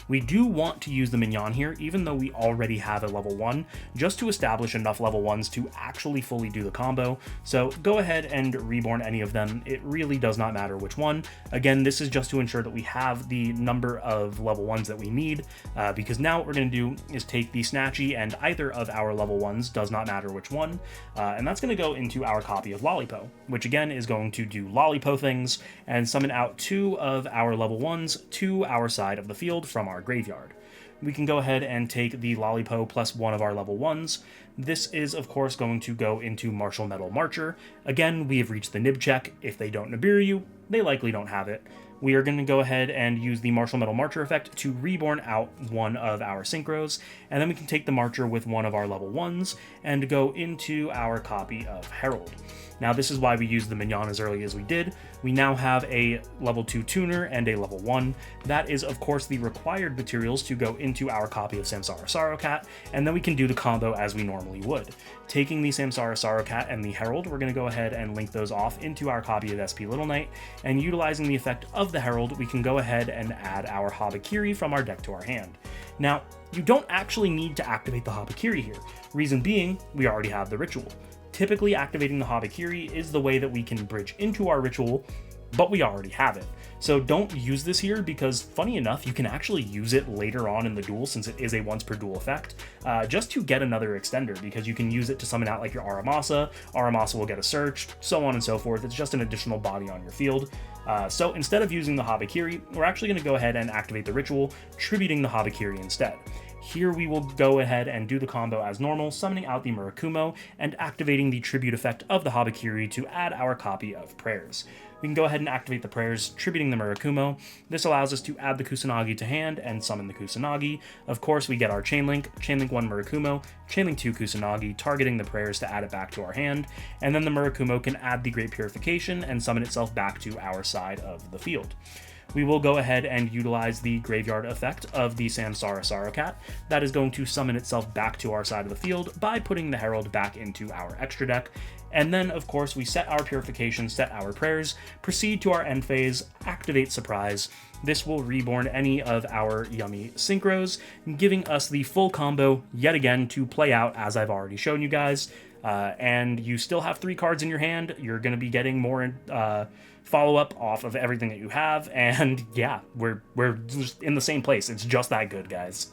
We do want to use the Mignon here, even though we already have a level 1, just to establish enough level 1s to actually fully do the combo. So go ahead and reborn any of them. It really does not matter which one. Again, this is just to ensure that we have the number of level 1s that we need, because now what we're going to do is take the Snatchy and either of our level 1s, does not matter which one, and that's going to go into our copy of Lollipo, which again is going to do Lollipo things and summon out 2 of our level 1s to our side of the field from our graveyard. We can go ahead and take the Lollipo plus 1 of our level 1s. This is, of course, going to go into Martial Metal Marcher. Again, we have reached the nib check. If they don't Nibiru you, they likely don't have it. We are going to go ahead and use the Martial Metal Marcher effect to reborn out one of our Synchros, and then we can take the Marcher with one of our level 1s and go into our copy of Herald. Now, this is why we used the Mignon as early as we did. We now have a level 2 tuner and a level 1. That is, of course, the required materials to go into our copy of Samsara Sorrowcat, and then we can do the combo as we normally would. Taking the Samsara Sorrowcat and the Herald, we're going to go ahead and link those off into our copy of SP Little Knight, and utilizing the effect of the Herald, we can go ahead and add our Habakiri from our deck to our hand. Now, you don't actually need to activate the Habakiri here. Reason being, we already have the ritual. Typically, activating the Habakiri is the way that we can bridge into our ritual, but we already have it. So don't use this here because, funny enough, you can actually use it later on in the duel since it is a once per duel effect, just to get another extender, because you can use it to summon out like your Aramasa. Aramasa will get a search, so on and so forth. It's just an additional body on your field. So instead of using the Habakiri, we're actually going to go ahead and activate the ritual, tributing the Habakiri instead. Here we will go ahead and do the combo as normal, summoning out the Murakumo and activating the tribute effect of the Habakiri to add our copy of prayers. We can go ahead and activate the prayers, tributing the Murakumo. This allows us to add the Kusanagi to hand and summon the Kusanagi. Of course, we get our Chainlink 1 Murakumo, Chainlink 2 Kusanagi, targeting the prayers to add it back to our hand, and then the Murakumo can add the Great Purification and summon itself back to our side of the field. We will go ahead and utilize the graveyard effect of the Samsara Sarokat. That is going to summon itself back to our side of the field by putting the Herald back into our extra deck. And then, of course, we set our Purification, set our prayers, proceed to our end phase, activate Surprise. This will reborn any of our Yummy Synchros, giving us the full combo yet again to play out as I've already shown you guys. And you still have 3 cards in your hand. You're going to be getting more follow-up off of everything that you have, and yeah, we're just in the same place. It's just that good, guys.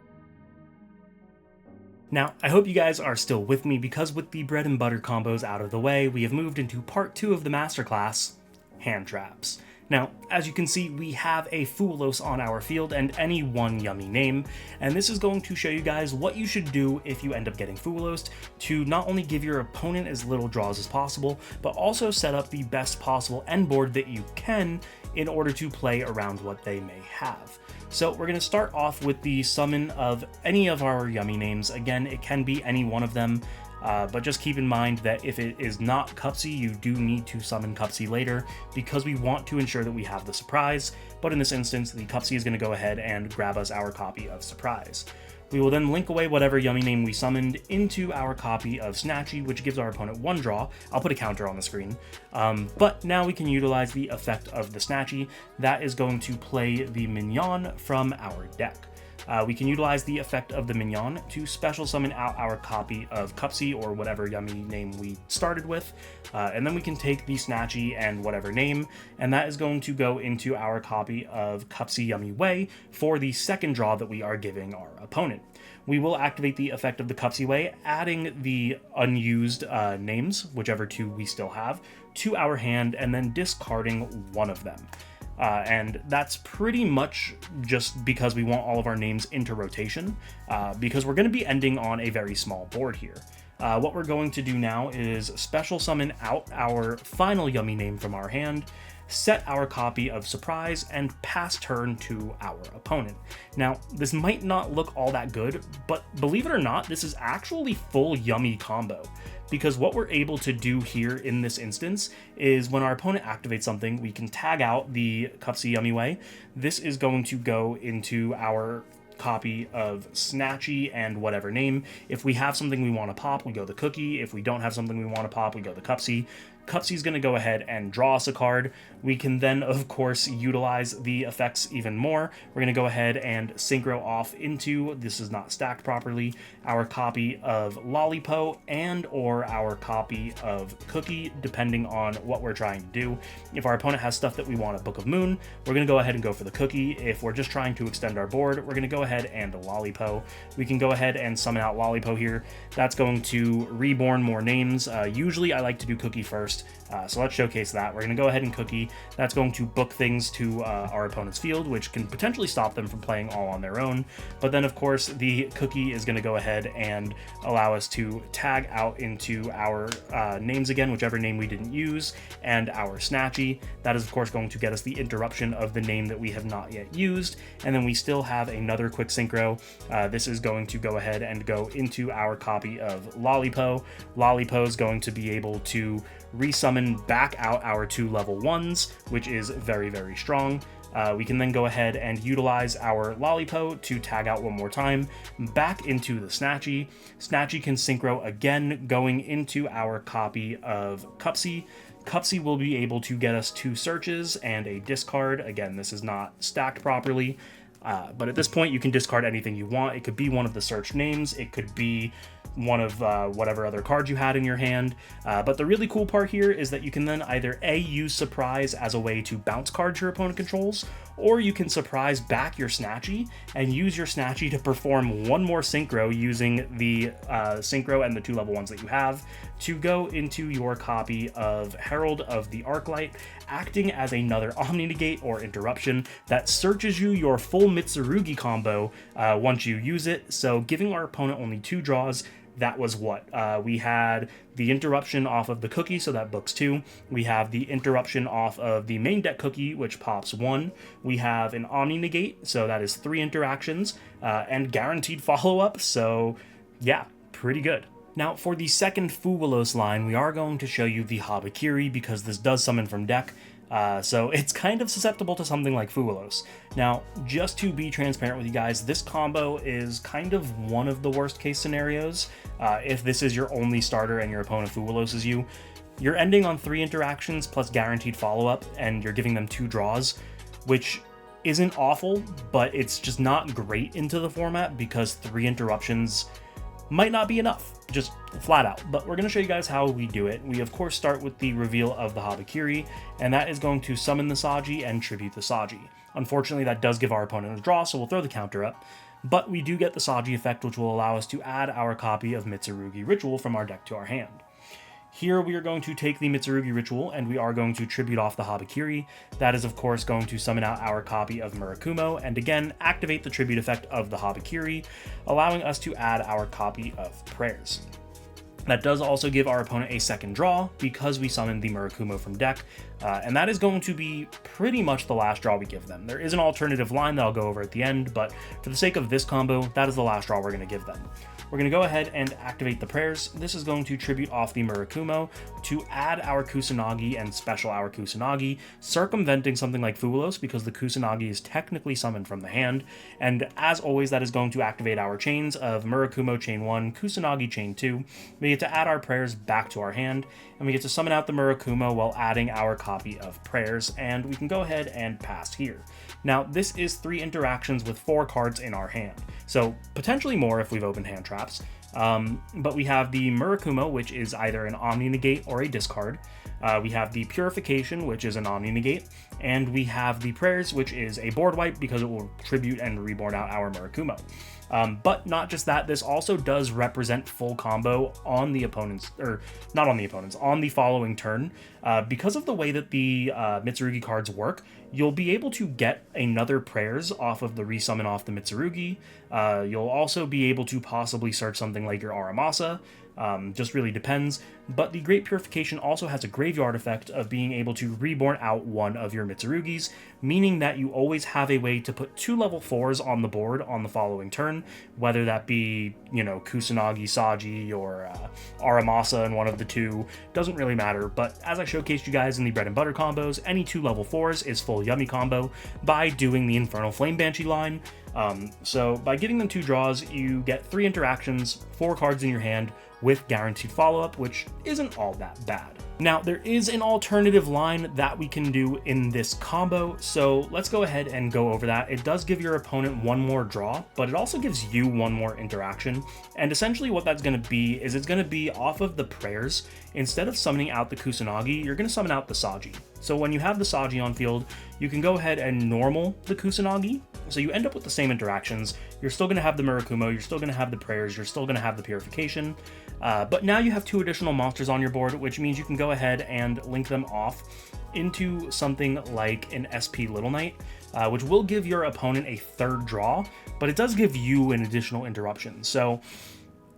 Now, I hope you guys are still with me, because with the bread and butter combos out of the way, we have moved into part 2 of the masterclass, hand traps. Now, as you can see, we have a Fuwalos on our field and any one Yummy name, and this is going to show you guys what you should do if you end up getting Fuwalos to not only give your opponent as little draws as possible, but also set up the best possible end board that you can in order to play around what they may have. So we're going to start off with the summon of any of our Yummy names. Again, it can be any one of them. But just keep in mind that if it is not Cupsy, you do need to summon Cupsy later, because we want to ensure that we have the surprise. But in this instance, the Cupsy is going to go ahead and grab us our copy of Surprise. We will then link away whatever Yummy name we summoned into our copy of Snatchy, which gives our opponent 1 draw. I'll put a counter on the screen. But now we can utilize the effect of the Snatchy. That is going to play the Mignon from our deck. We can utilize the effect of the Mignon to special summon out our copy of Cupsy or whatever Yummy name we started with, and then we can take the Snatchy and whatever name, and that is going to go into our copy of Cupsy Yummy Way for the second draw that we are giving our opponent. We will activate the effect of the Cupsy Way, adding the unused names, whichever 2 we still have, to our hand, and then discarding one of them. And that's pretty much just because we want all of our names into rotation, because we're going to be ending on a very small board here. What we're going to do now is special summon out our final Yummy name from our hand, set our copy of Surprise, and pass turn to our opponent. Now, this might not look all that good, but believe it or not, this is actually full Yummy combo. Because what we're able to do here in this instance is when our opponent activates something, we can tag out the Cupsy Yummy Way. This is going to go into our copy of Snatchy and whatever name. If we have something we want to pop, we go the Cooky. If we don't have something we want to pop, we go the Cupsy. Cupsy's going to go ahead and draw us a card. We can then, of course, utilize the effects even more. We're going to go ahead and synchro off into, this is not stacked properly, our copy of Lollipo and or our copy of Cooky, depending on what we're trying to do. If our opponent has stuff that we want a Book of Moon, we're going to go ahead and go for the Cooky. If we're just trying to extend our board, we're going to go ahead and Lollipo. We can go ahead and summon out Lollipo here. That's going to reborn more names. Usually I like to do Cooky first. So let's showcase that. We're going to go ahead and Cooky. That's going to book things to our opponent's field, which can potentially stop them from playing all on their own. But then, of course, the Cooky is going to go ahead and allow us to tag out into our names again, whichever name we didn't use, and our Snatchy. That is, of course, going to get us the interruption of the name that we have not yet used. And then we still have another quick synchro. This is going to go ahead and go into our copy of Lollipo. Lollipo is going to be able to resummon back out our 2 level 1s, which is very, very strong. We can then go ahead and utilize our Lollipo to tag out one more time back into the Snatchy. Snatchy can synchro again going into our copy of Cupsy. Cupsy will be able to get us 2 searches and a discard. Again, this is not stacked properly. But at this point, you can discard anything you want. It could be one of the search names. It could be one of whatever other cards you had in your hand. But the really cool part here is that you can then either A, use Surprise as a way to bounce cards your opponent controls, or you can surprise back your Snatchy and use your Snatchy to perform one more synchro using the synchro and the 2 level ones that you have to go into your copy of Herald of the Arclight, acting as another Omni Negate or interruption that searches you your full Mitsurugi combo once you use it, so giving our opponent only 2 draws. That was what? We had the interruption off of the Cooky, so that books 2. We have the interruption off of the main deck Cooky, which pops 1. We have an Omni Negate, so that is 3 interactions, and guaranteed follow-up, so yeah, pretty good. Now, for the second Fuwalos line, we are going to show you the Habakiri because this does summon from deck, so it's kind of susceptible to something like Fuwalos. Now, just to be transparent with you guys, this combo is kind of one of the worst case scenarios. If this is your only starter and your opponent Fuwaloses you, you're ending on 3 interactions plus guaranteed follow-up, and you're giving them 2 draws, which isn't awful, but it's just not great into the format because 3 interruptions might not be enough, just flat out. But we're going to show you guys how we do it. We of course start with the reveal of the Habakiri, and that is going to summon the Saji and tribute the Saji. Unfortunately, that does give our opponent a draw, so we'll throw the counter up. But we do get the Saji effect, which will allow us to add our copy of Mitsurugi Ritual from our deck to our hand. Here we are going to take the Mitsurugi Ritual, and we are going to tribute off the Habakiri. That is, of course, going to summon out our copy of Murakumo, and again, activate the tribute effect of the Habakiri, allowing us to add our copy of Prayers. That does also give our opponent a second draw, because we summoned the Murakumo from deck, and that is going to be pretty much the last draw we give them. There is an alternative line that I'll go over at the end, but for the sake of this combo, that is the last draw we're going to give them. We're going to go ahead and activate the Prayers. This is going to tribute off the Murakumo to add our Kusanagi and special our Kusanagi, circumventing something like Fuwalos because the Kusanagi is technically summoned from the hand. And as always, that is going to activate our chains of Murakumo chain 1, Kusanagi chain 2. We get to add our Prayers back to our hand, and we get to summon out the Murakumo while adding our copy of Prayers, and we can go ahead and pass here. Now, this is 3 interactions with 4 cards in our hand, so potentially more if we've opened hand traps. But we have the Murakumo, which is either an Omni Negate or a discard. We have the Purification, which is an Omni Negate, and we have the Prayers, which is a board wipe because it will tribute and reborn out our Murakumo. But not just that, this also does represent full combo on the opponent's, or not on the opponent's, on the following turn. Because of the way that the Mitsurugi cards work, you'll be able to get another Prayers off of the resummon off the Mitsurugi. You'll also be able to possibly search something like your Aramasa. Just really depends. But the Great Purification also has a graveyard effect of being able to reborn out one of your Mitsurugis, meaning that you always have a way to put 2 level 4s on the board on the following turn, whether that be, you know, Kusanagi, Saji, or Aramasa in one of the 2, doesn't really matter. But as I showcased you guys in the bread and butter combos, any 2 level 4s is full Yummy combo by doing the Infernal Flame Banshee line. So by giving them 2 draws, you get 3 interactions, 4 cards in your hand, with guaranteed follow-up, which isn't all that bad. Now, there is an alternative line that we can do in this combo, so let's go ahead and go over that. It does give your opponent 1 more draw, but it also gives you 1 more interaction, and essentially what that's going to be is it's going to be off of the Prayers. Instead of summoning out the Kusanagi, you're going to summon out the Saji. So when you have the Saji on field, you can go ahead and normal the Kusanagi, so you end up with the same interactions. You're still going to have the Murakumo, you're still going to have the Prayers, you're still going to have the Purification, but now you have 2 additional monsters on your board, which means you can go ahead and link them off into something like an SP Little Knight, which will give your opponent a 3rd draw, but it does give you an additional interruption. So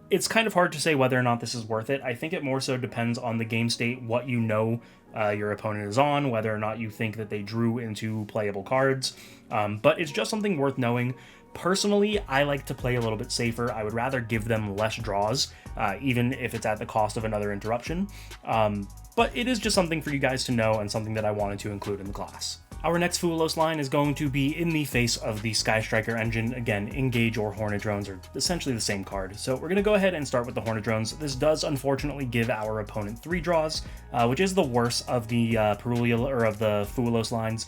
it's kind of hard to say whether or not this is worth it. I think it more so depends on the game state, what you know your opponent is on, whether or not you think that they drew into playable cards, but it's just something worth knowing. Personally, I like to play a little bit safer. I would rather give them less draws, even if it's at the cost of another interruption. But it is just something for you guys to know and something that I wanted to include in the class. Our next Fuwalos line is going to be in the face of the Sky Striker engine. Again, Engage or Hornet Drones are essentially the same card. So we're going to go ahead and start with the Hornet Drones. This does unfortunately give our opponent 3 draws, which is the worst of the Purulia or of the Fuwalos lines.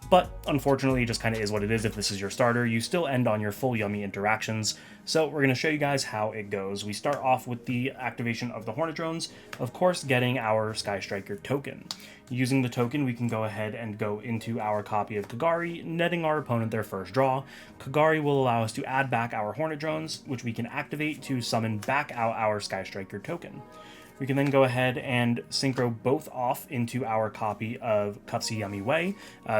but unfortunately it just kind of is what it is. If this is your starter, you still end on your full Yummy interactions. So we're going to show you guys how it goes. We start off with the activation of the Hornet Drones, of course getting our Sky Striker token. Using the token, we can go ahead and go into our copy of Kagari, netting our opponent their first draw. Kagari will allow us to add back our Hornet Drones, which we can activate to summon back out our Sky Striker token. We can then go ahead and synchro both off into our copy of Cupsy Yummy Way.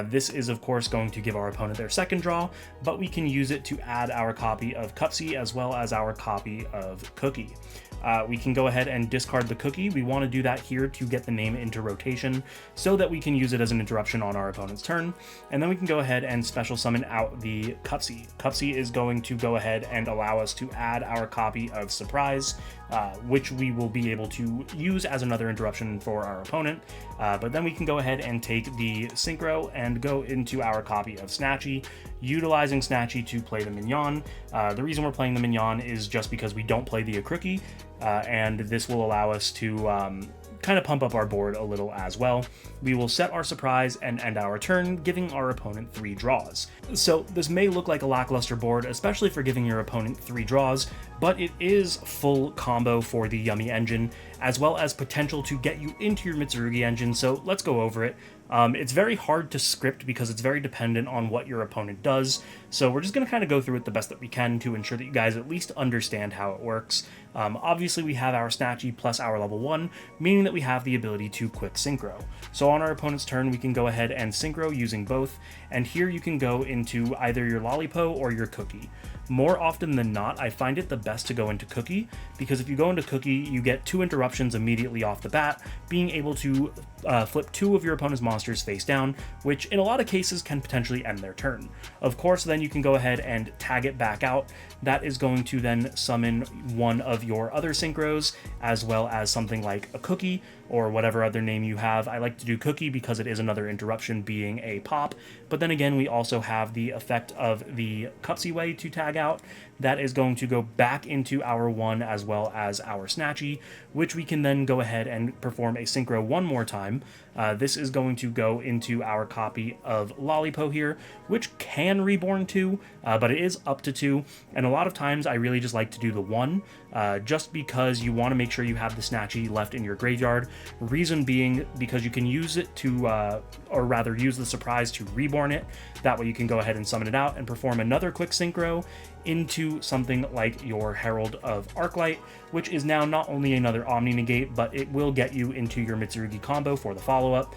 This is of course going to give our opponent their second draw, but we can use it to add our copy of Cupsy as well as our copy of Cooky. We can go ahead and discard the Cooky. We want to do that here to get the name into rotation so that we can use it as an interruption on our opponent's turn. And then we can go ahead and special summon out the Cupsy. Cupsy is going to go ahead and allow us to add our copy of Surprise, which we will be able to use as another interruption for our opponent. But then we can go ahead and take the Synchro and go into our copy of Snatchy, utilizing Snatchy to play the Mignon. The reason we're playing the Mignon is just because we don't play the Akrookie, and this will allow us to kind of pump up our board a little as well. We will set our Surprise and end our turn, giving our opponent 3 draws. So this may look like a lackluster board, especially for giving your opponent 3 draws, but it is full combo for the Yummy engine, as well as potential to get you into your Mitsurugi engine, so let's go over it. It's very hard to script because it's very dependent on what your opponent does, so we're just going to kind of go through it the best that we can to ensure that you guys at least understand how it works. Obviously we have our Snatchy plus our level 1, meaning that we have the ability to quick synchro. So on our opponent's turn we can go ahead and synchro using both, and here you can go into either your Lollipo or your Cooky. More often than not, I find it the best to go into Cooky, because if you go into Cooky, you get 2 interruptions immediately off the bat, being able to flip 2 of your opponent's monsters face down, which in a lot of cases can potentially end their turn. Of course, then you can go ahead and tag it back out. That is going to then summon one of your other synchros, as well as something like a Cooky, or whatever other name you have. I like to do Cooky because it is another interruption being a pop, but then again we also have the effect of the Cupsy Way to tag out. That is going to go back into our 1 as well as our Snatchy, which we can then go ahead and perform a synchro one more time. This is going to go into our copy of Lollipo here, which can reborn 2, but it is up to 2, and a lot of times I really just like to do the 1, just because you want to make sure you have the Snatchy left in your graveyard. Reason being because you can use it to, or rather use the Surprise to reborn it. That way you can go ahead and summon it out and perform another quick synchro into something like your Herald of Arclight, which is now not only another Omni Negate, but it will get you into your Mitsurugi combo for the follow-up.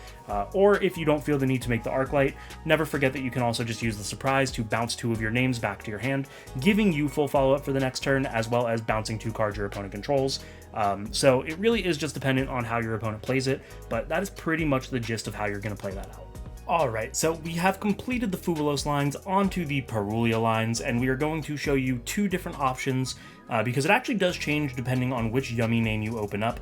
Or if you don't feel the need to make the Arclight, never forget that you can also just use the Surprise to bounce 2 of your names back to your hand, giving you full follow-up for the next turn, as well as bouncing 2 cards your opponent controls. So it really is just dependent on how your opponent plays it, but that is pretty much the gist of how you're going to play that out. Alright, so we have completed the Fuwalos lines onto the Purulia lines, and we are going to show you 2 different options, because it actually does change depending on which Yummy name you open up.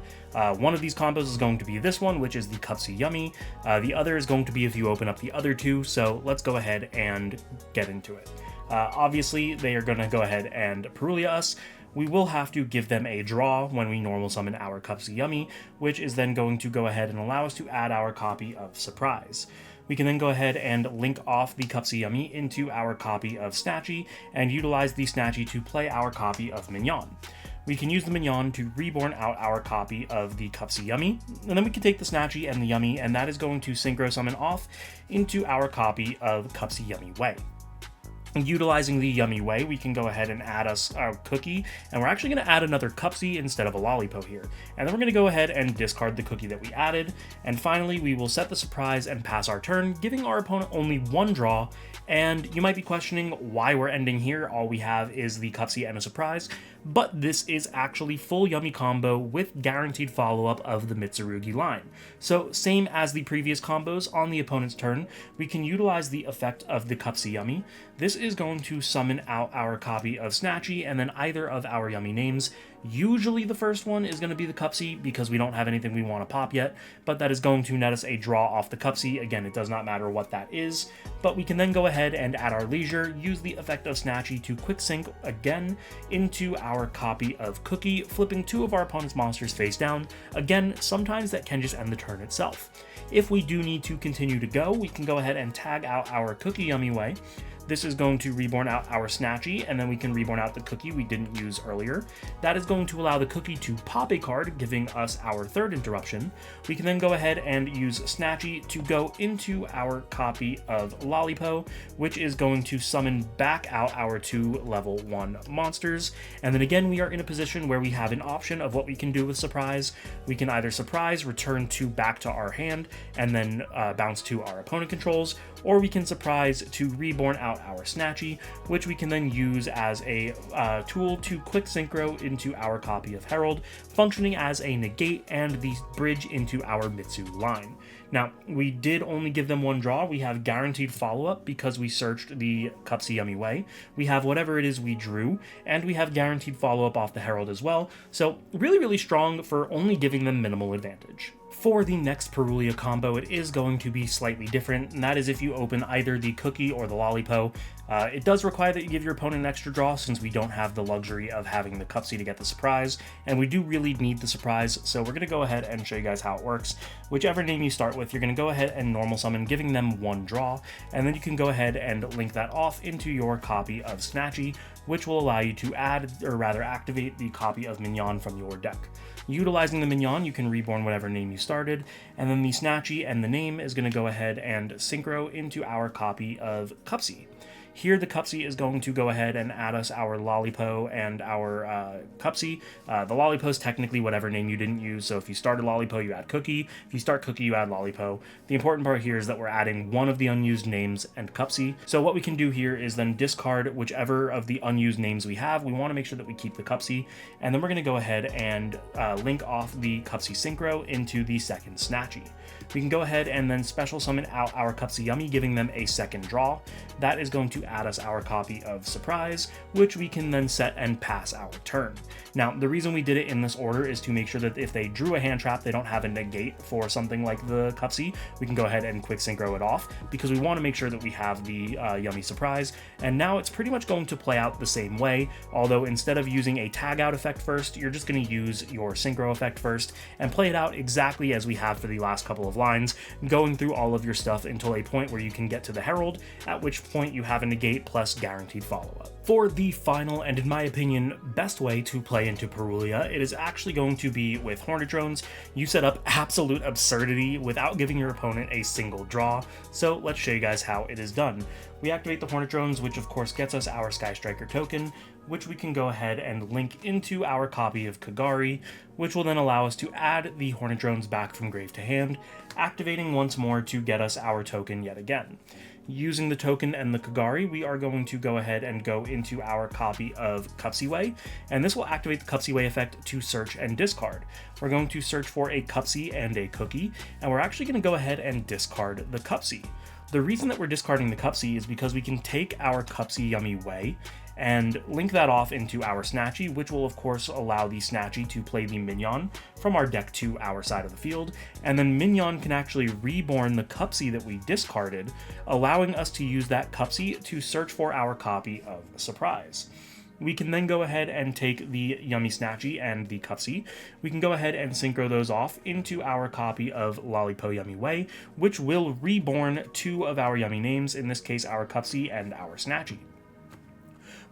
One of these combos is going to be this one, which is the Cupsy Yummy. The other is going to be if you open up the other 2, so let's go ahead and get into it. Obviously, they are going to go ahead and Purulia us. We will have to give them a draw when we normal summon our Cupsy Yummy, which is then going to go ahead and allow us to add our copy of Surprise. We can then go ahead and link off the Cupsy Yummy into our copy of Snatchy, and utilize the Snatchy to play our copy of Mignon. We can use the Mignon to reborn out our copy of the Cupsy Yummy, and then we can take the Snatchy and the Yummy, and that is going to synchro summon off into our copy of Cupsy Yummy Way. Utilizing the Yummy Way, we can go ahead and add us our Cooky, and we're actually going to add another Cupsy instead of a Lollipo here. And then we're going to go ahead and discard the Cooky that we added, and finally we will set the Surprise and pass our turn, giving our opponent only 1 draw. And you might be questioning why we're ending here. All we have is the Cupsy and a Surprise, but this is actually full Yummy combo with guaranteed follow-up of the Mitsurugi line. So same as the previous combos, on the opponent's turn, we can utilize the effect of the Cupsy Yummy. This is going to summon out our copy of Snatchy and then either of our Yummy names. Usually the first one is going to be the Cupsy because we don't have anything we want to pop yet, but that is going to net us a draw off the Cupsy. Again, it does not matter what that is, but we can then go ahead and at our leisure use the effect of Snatchy to quick sync again into our our copy of Cooky, flipping 2 of our opponent's monsters face down. Again, sometimes that can just end the turn itself. If we do need to continue to go, we can go ahead and tag out our Cooky Yummy Way. This is going to reborn out our Snatchy, and then we can reborn out the Cooky we didn't use earlier. That is going to allow the Cooky to pop a card, giving us our 3rd interruption. We can then go ahead and use Snatchy to go into our copy of Lollipo, which is going to summon back out our 2 level 1 monsters. And then again, we are in a position where we have an option of what we can do with Surprise. We can either Surprise, return 2 back to our hand, and then bounce to our opponent controls, or we can Surprise to reborn out our Snatchy, which we can then use as a tool to quick synchro into our copy of Herald, functioning as a negate and the bridge into our Mitsu line. Now, we did only give them 1 draw. We have guaranteed follow-up because we searched the Cupsy Yummy Way. We have whatever it is we drew, and we have guaranteed follow-up off the Herald as well, so really, really strong for only giving them minimal advantage. For the next Purulia combo, it is going to be slightly different, and that is if you open either the Cooky or the Lollipo. It does require that you give your opponent an extra draw, since we don't have the luxury of having the Cupsy to get the surprise, and we do really need the surprise, so we're going to go ahead and show you guys how it works. Whichever name you start with, you're going to go ahead and normal summon, giving them 1 draw, and then you can go ahead and link that off into your copy of Snatchy, which will allow you to add, or rather activate, the copy of Mignon from your deck. Utilizing the Mignon, you can reborn whatever name you started, and then the Snatchy and the name is going to go ahead and synchro into our copy of Cupsy. Here, the Cupsy is going to go ahead and add us our Lollipo and our Cupsy. The Lollipo is technically whatever name you didn't use, so if you started Lollipo, you add Cooky. If you start Cooky, you add Lollipo. The important part here is that we're adding 1 of the unused names and Cupsy. So what we can do here is then discard whichever of the unused names we have. We want to make sure that we keep the Cupsy, and then we're going to go ahead and link off the Cupsy Synchro into the 2nd Snatchy. We can go ahead and then special summon out our Cupsy Yummy, giving them a 2nd draw. That is going to add us our copy of Surprise, which we can then set and pass our turn. Now, the reason we did it in this order is to make sure that if they drew a hand trap, they don't have a negate for something like the Cupsy. We can go ahead and quick synchro it off, because we want to make sure that we have the Yummy Surprise. And now it's pretty much going to play out the same way, although instead of using a tag out effect first, you're just going to use your synchro effect first and play it out exactly as we have for the last couple of lines, going through all of your stuff until a point where you can get to the Herald, at which point you have a negate plus guaranteed follow-up. For the final, and in my opinion, best way to play into Purulia, it is actually going to be with Hornet Drones. You set up absolute absurdity without giving your opponent a single draw, so let's show you guys how it is done. We activate the Hornet Drones, which of course gets us our Sky Striker token, which we can go ahead and link into our copy of Kagari, which will then allow us to add the Hornet Drones back from grave to hand, activating once more to get us our token yet again. Using the token and the Kagari, we are going to go ahead and go into our copy of Cupsy Way, and this will activate the Cupsy Way effect to search and discard. We're going to search for a Cupsy and a Cooky, and we're actually going to go ahead and discard the Cupsy. The reason that we're discarding the Cupsy is because we can take our Cupsy Yummy Way and link that off into our Snatchy, which will of course allow the Snatchy to play the Mignon from our deck to our side of the field, and then Mignon can actually reborn the Cupsy that we discarded, allowing us to use that Cupsy to search for our copy of Surprise. We can then go ahead and take the Yummy Snatchy and the Cupsy. We can go ahead and synchro those off into our copy of Lollipo Yummy Way, which will reborn 2 of our Yummy names, in this case our Cupsy and our Snatchy.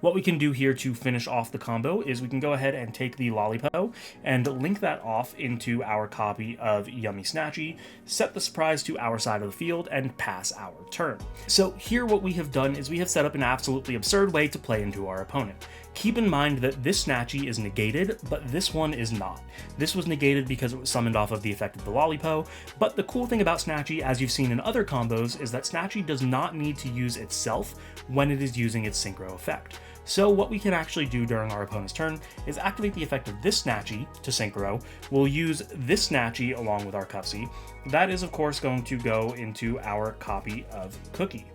What we can do here to finish off the combo is we can go ahead and take the Lollipo and link that off into our copy of Yummy Snatchy, set the Surprise to our side of the field, and pass our turn. So here what we have done is we have set up an absolutely absurd way to play into our opponent. Keep in mind that this Snatchy is negated, but this one is not. This was negated because it was summoned off of the effect of the Lollipo, but the cool thing about Snatchy, as you've seen in other combos, is that Snatchy does not need to use itself when it is using its synchro effect. So what we can actually do during our opponent's turn is activate the effect of this Snatchy to synchro. We'll use this Snatchy along with our Cupsy. That is of course going to go into our copy of Cooky.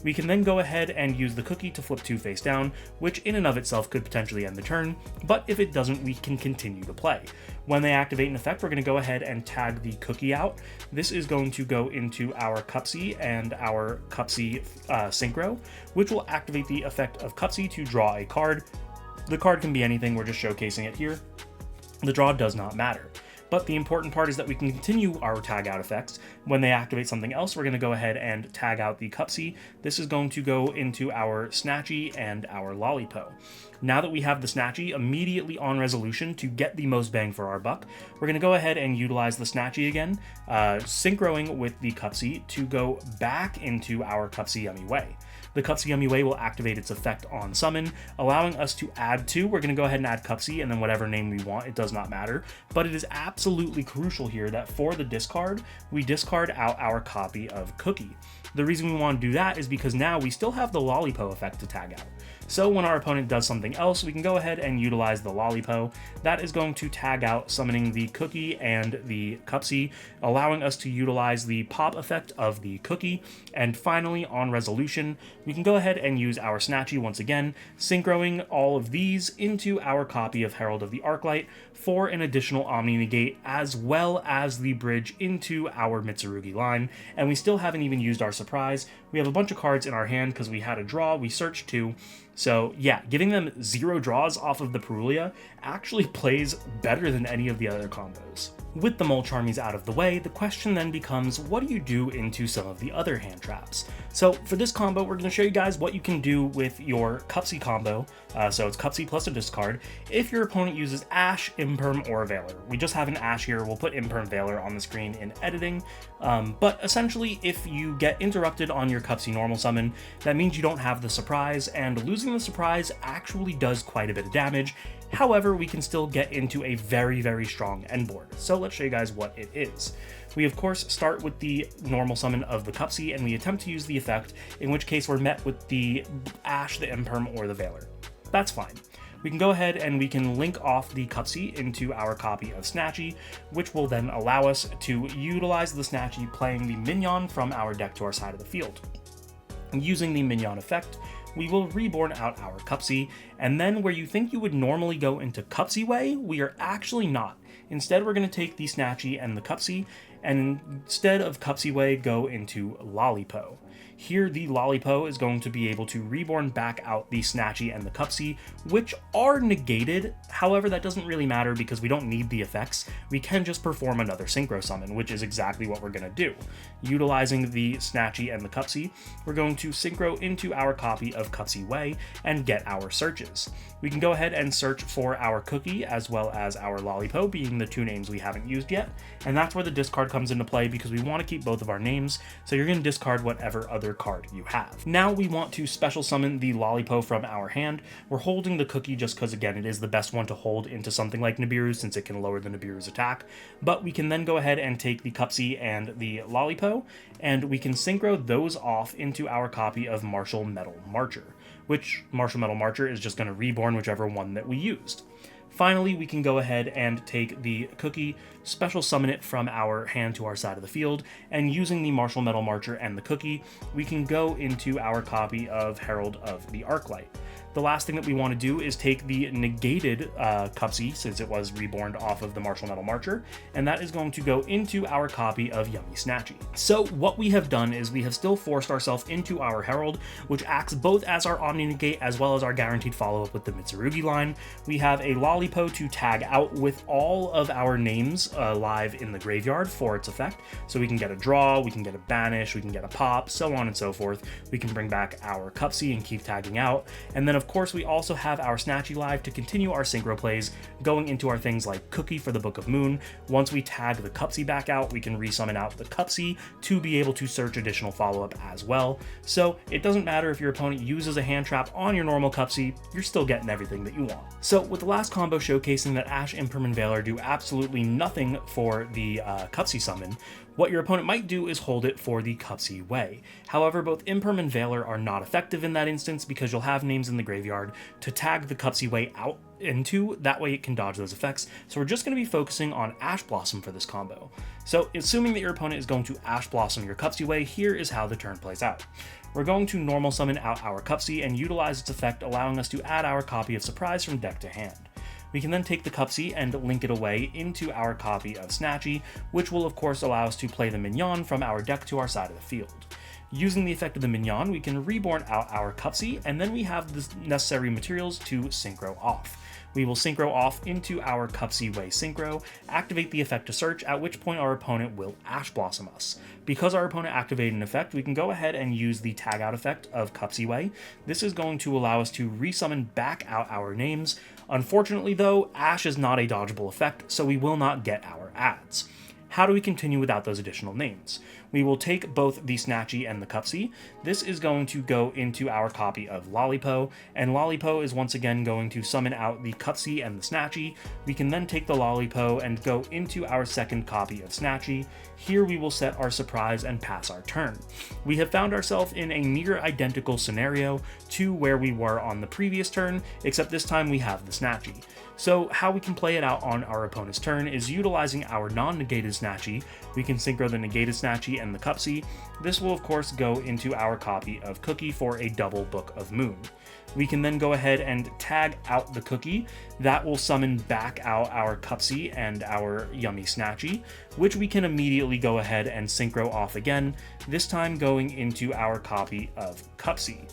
We can then go ahead and use the Cooky to flip 2 face down, which in and of itself could potentially end the turn, but if it doesn't, we can continue to play. When they activate an effect, we're going to go ahead and tag the Cooky out. This is going to go into our Cupsy and our Cupsy Synchro, which will activate the effect of Cupsy to draw a card, The card can be anything, we're just showcasing it here. The draw does not matter. But the important part is that we can continue our tag out effects. When they activate something else, we're going to go ahead and tag out the Cupsy. This is going to go into our Snatchy and our Lollipo. Now that we have the Snatchy immediately on resolution to get the most bang for our buck, we're going to go ahead and utilize the Snatchy again, synchroing with the Cupsy to go back into our Cupsy Yummy Way. The Cupsy Yummy Way will activate its effect on summon, allowing us to add two. We're going to go ahead and add Cupsy and then whatever name we want, it does not matter. But it is absolutely crucial here that for the discard, we discard out our copy of Cooky. The reason we want to do that is because now we still have the Lollipo effect to tag out. So when our opponent does something else, we can go ahead and utilize the Lollipo. That is going to tag out summoning the Cooky and the Cupsy, allowing us to utilize the pop effect of the Cooky. And finally, on resolution, we can go ahead and use our Snatchy once again, synchroing all of these into our copy of Herald of the Arclight for an additional Omni Negate, as well as the bridge into our Mitsurugi line. And we still haven't even used our surprise. We have a bunch of cards in our hand because we had a draw, we searched two. So yeah, giving them 0 draws off of the Purulia actually plays better than any of the other combos. With the Mole Charmies out of the way, the question then becomes, what do you do into some of the other hand traps? So for this combo, we're going to show you guys what you can do with your Cupsy combo. So it's Cupsy plus a discard. If your opponent uses Ash, Imperm, or Veiler. We just have an Ash here, we'll put Imperm Veiler on the screen in editing. But essentially, if you get interrupted on your Cupsy normal summon, that means you don't have the surprise, and losing the surprise actually does quite a bit of damage. However, we can still get into a very, very strong end board. So let's show you guys what it is. We of course start with the normal summon of the Cupsy, and we attempt to use the effect, in which case we're met with the Ash, the Imperm, or the Veiler. That's fine. We can go ahead and we can link off the Cupsy into our copy of Snatchy, which will then allow us to utilize the Snatchy playing the minion from our deck to our side of the field. Using the minion effect, we will reborn out our Cupsy, and then where you think you would normally go into Cupsy way, we are actually not. Instead, we're going to take the Snatchy and the Cupsy, and instead of Cupsy way, go into Lollipo. Here, the Lollipo is going to be able to reborn back out the Snatchy and the Cupsy, which are negated. However, that doesn't really matter because we don't need the effects. We can just perform another Synchro Summon, which is exactly what we're going to do. Utilizing the Snatchy and the Cupsy, we're going to Synchro into our copy of Cupsy Way and get our searches. We can go ahead and search for our Cooky as well as our Lollipo, being the two names we haven't used yet, and that's where the discard comes into play because we want to keep both of our names, so you're going to discard whatever other card you have. Now we want to special summon the Lollipo from our hand. We're holding the Cooky just because, again, it is the best one to hold into something like Nibiru since it can lower the Nibiru's attack, but we can then go ahead and take the Cupsy and the Lollipo, and we can synchro those off into our copy of Martial Metal Marcher, which Martial Metal Marcher is just going to reborn whichever one that we used. Finally, we can go ahead and take the Cooky, special summon it from our hand to our side of the field, and using the Martial Metal Marcher and the Cooky, we can go into our copy of Herald of the Arclight. The last thing that we want to do is take the negated Cupsy, since it was reborn off of the Martial Metal Marcher, and that is going to go into our copy of Yummy Snatchy. So what we have done is we have still forced ourselves into our Herald, which acts both as our Omni Negate as well as our guaranteed follow-up with the Mitsurugi line. We have a Lollipo to tag out with all of our names live in the graveyard for its effect, so we can get a draw, we can get a banish, we can get a pop, so on and so forth. We can bring back our Cupsy and keep tagging out, and then of course we also have our Snatchy live to continue our synchro plays, going into our things like Cooky for the Book of Moon. Once we tag the Cupsy back out, we can resummon out the Cupsy to be able to search additional follow-up as well. So it doesn't matter if your opponent uses a hand trap on your normal Cupsy, you're still getting everything that you want. So with the last combo showcasing that Ash, Imperm, and Veiler do absolutely nothing for the Cupsy summon, what your opponent might do is hold it for the Cupsy way. However, both Imperm and Veiler are not effective in that instance because you'll have names in the graveyard to tag the Cupsy way out into, that way it can dodge those effects. So we're just going to be focusing on Ash Blossom for this combo. So assuming that your opponent is going to Ash Blossom your Cupsy way, here is how the turn plays out. We're going to normal summon out our Cupsy and utilize its effect, allowing us to add our copy of Surprise from deck to hand. We can then take the Cupsy and link it away into our copy of Snatchy, which will of course allow us to play the minion from our deck to our side of the field. Using the effect of the minion, we can reborn out our Cupsy, and then we have the necessary materials to synchro off. We will synchro off into our Cupsy Way synchro, activate the effect to search, at which point our opponent will Ash Blossom us. Because our opponent activated an effect, we can go ahead and use the tag out effect of Cupsy Way. This is going to allow us to resummon back out our names. Unfortunately though, Ash is not a dodgeable effect, so we will not get our ads. How do we continue without those additional names? We will take both the Snatchy and the Cupsy. This is going to go into our copy of Lollipo, and Lollipo is once again going to summon out the Cupsy and the Snatchy. We can then take the Lollipo and go into our second copy of Snatchy. Here we will set our surprise and pass our turn. We have found ourselves in a near identical scenario to where we were on the previous turn, except this time we have the Snatchy. So how we can play it out on our opponent's turn is utilizing our non-negated Snatchy. We can synchro the negated Snatchy and the Cupsy. This will of course go into our copy of Cooky for a double Book of Moon. We can then go ahead and tag out the Cooky. That will summon back out our Cupsy and our Yummy Snatchy, which we can immediately go ahead and synchro off again, this time going into our copy of Cupsy.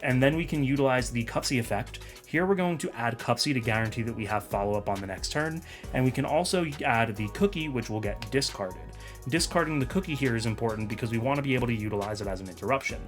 And then we can utilize the Cupsy effect. Here we're going to add Cupsy to guarantee that we have follow-up on the next turn, and we can also add the Cooky, which will get discarded. Discarding the Cooky here is important because we want to be able to utilize it as an interruption.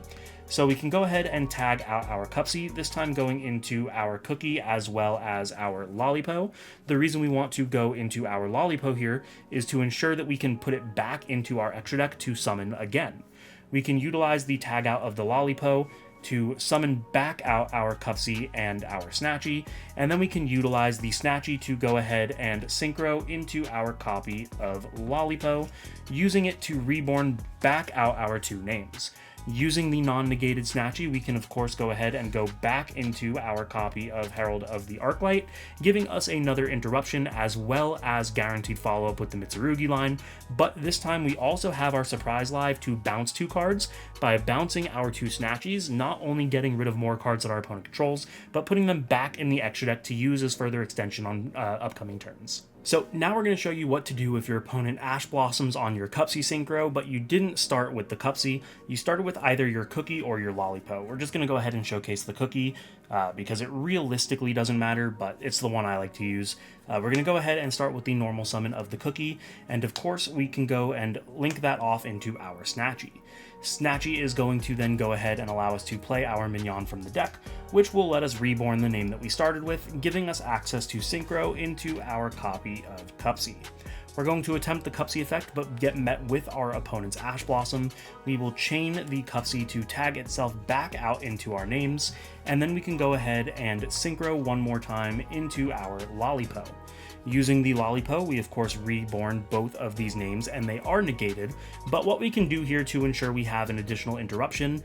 So we can go ahead and tag out our Cupsy, this time going into our Cooky as well as our Lollipo. The reason we want to go into our Lollipo here is to ensure that we can put it back into our extra deck to summon again. We can utilize the tag out of the Lollipo to summon back out our Cupsy and our Snatchy, and then we can utilize the Snatchy to go ahead and synchro into our copy of Lollipo, using it to reborn back out our two names. Using the non-negated Snatchy, we can of course go ahead and go back into our copy of Herald of the Arclight, giving us another interruption as well as guaranteed follow-up with the Mitsurugi line, but this time we also have our surprise live to bounce 2 cards by bouncing our 2 Snatchies, not only getting rid of more cards that our opponent controls, but putting them back in the extra deck to use as further extension on upcoming turns. So now we're going to show you what to do if your opponent Ash Blossoms on your Cupsy synchro, but you didn't start with the Cupsy. You started with either your Cooky or your Lollipo. We're just going to go ahead and showcase the Cooky because it realistically doesn't matter, but it's the one I like to use. We're going to go ahead and start with the normal summon of the Cooky, and of course we can go and link that off into our Snatchy. Snatchy is going to then go ahead and allow us to play our minion from the deck, which will let us reborn the name that we started with, giving us access to synchro into our copy of Cupsy. We're going to attempt the Cupsy effect, but get met with our opponent's Ash Blossom. We will chain the Cupsy to tag itself back out into our names, and then we can go ahead and synchro one more time into our Lollipo. Using the Lollipo, we of course reborn both of these names and they are negated, but what we can do here to ensure we have an additional interruption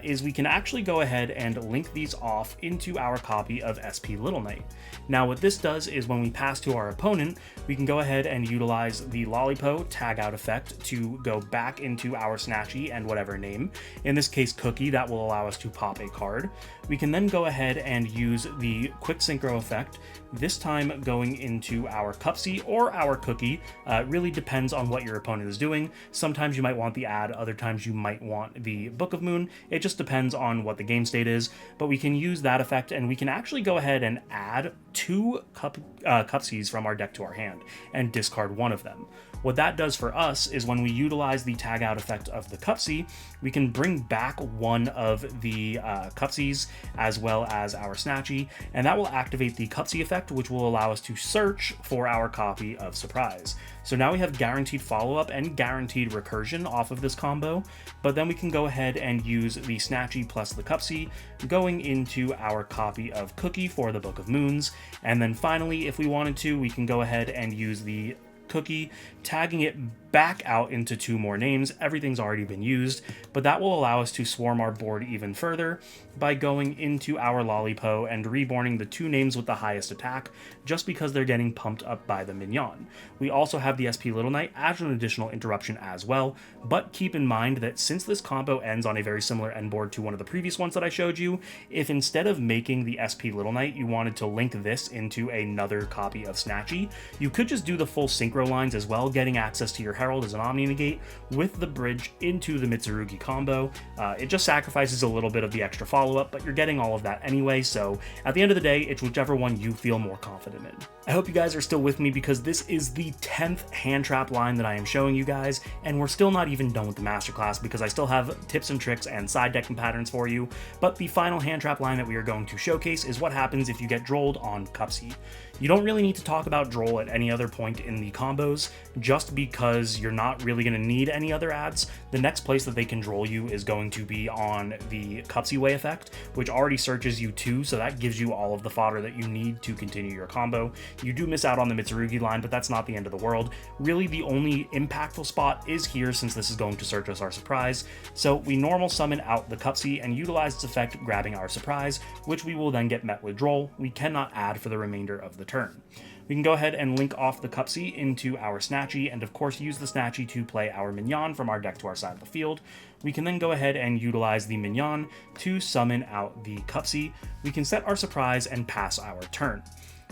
is we can actually go ahead and link these off into our copy of SP Little Knight. Now what this does is when we pass to our opponent, we can go ahead and utilize the Lollipo tag out effect to go back into our Snatchy and whatever name, in this case Cooky, that will allow us to pop a card. We can then go ahead and use the quick synchro effect, this time going into our Cupsy or our Cooky. It really depends on what your opponent is doing. Sometimes you might want the ad, other times you might want the Book of Moon. It just depends on what the game state is, but we can use that effect and we can actually go ahead and add 2 Cupsies from our deck to our hand and discard one of them. What that does for us is when we utilize the tag out effect of the Cupsy, we can bring back one of the Cupsies as well as our Snatchy, and that will activate the Cupsy effect, which will allow us to search for our copy of Surprise. So now we have guaranteed follow-up and guaranteed recursion off of this combo, but then we can go ahead and use the Snatchy plus the Cupsy going into our copy of Cooky for the Book of Moons, and then finally, if we wanted to, we can go ahead and use the Cooky, tagging it back out into 2 more names. Everything's already been used, but that will allow us to swarm our board even further by going into our Lollipo and reborning the 2 names with the highest attack, just because they're getting pumped up by the minion. We also have the SP Little Knight as an additional interruption as well, but keep in mind that since this combo ends on a very similar end board to one of the previous ones that I showed you, if instead of making the SP Little Knight you wanted to link this into another copy of Snatchy, you could just do the full synchro lines as well, getting access to your Herald as an Omni Negate with the bridge into the Mitsurugi combo. It just sacrifices a little bit of the extra follow-up, but you're getting all of that anyway, so at the end of the day, it's whichever one you feel more confident in. I hope you guys are still with me because this is the 10th hand trap line that I am showing you guys, and we're still not even done with the masterclass because I still have tips and tricks and side decking patterns for you, but the final hand trap line that we are going to showcase is what happens if you get Drolled on Cupsy. You don't really need to talk about Droll at any other point in the combos, just because you're not really going to need any other ads. The next place that they can Droll you is going to be on the Cupsy Way effect, which already searches you too, so that gives you all of the fodder that you need to continue your combo. You do miss out on the Mitsurugi line, but that's not the end of the world. Really, the only impactful spot is here since this is going to search us our surprise. So we normal summon out the Cupsy and utilize its effect grabbing our surprise, which we will then get met with Droll. We cannot add for the remainder of the turn. We can go ahead and link off the Cupsy into our Snatchy, and of course use the Snatchy to play our Mignon from our deck to our side of the field. We can then go ahead and utilize the Mignon to summon out the Cupsy. We can set our surprise and pass our turn.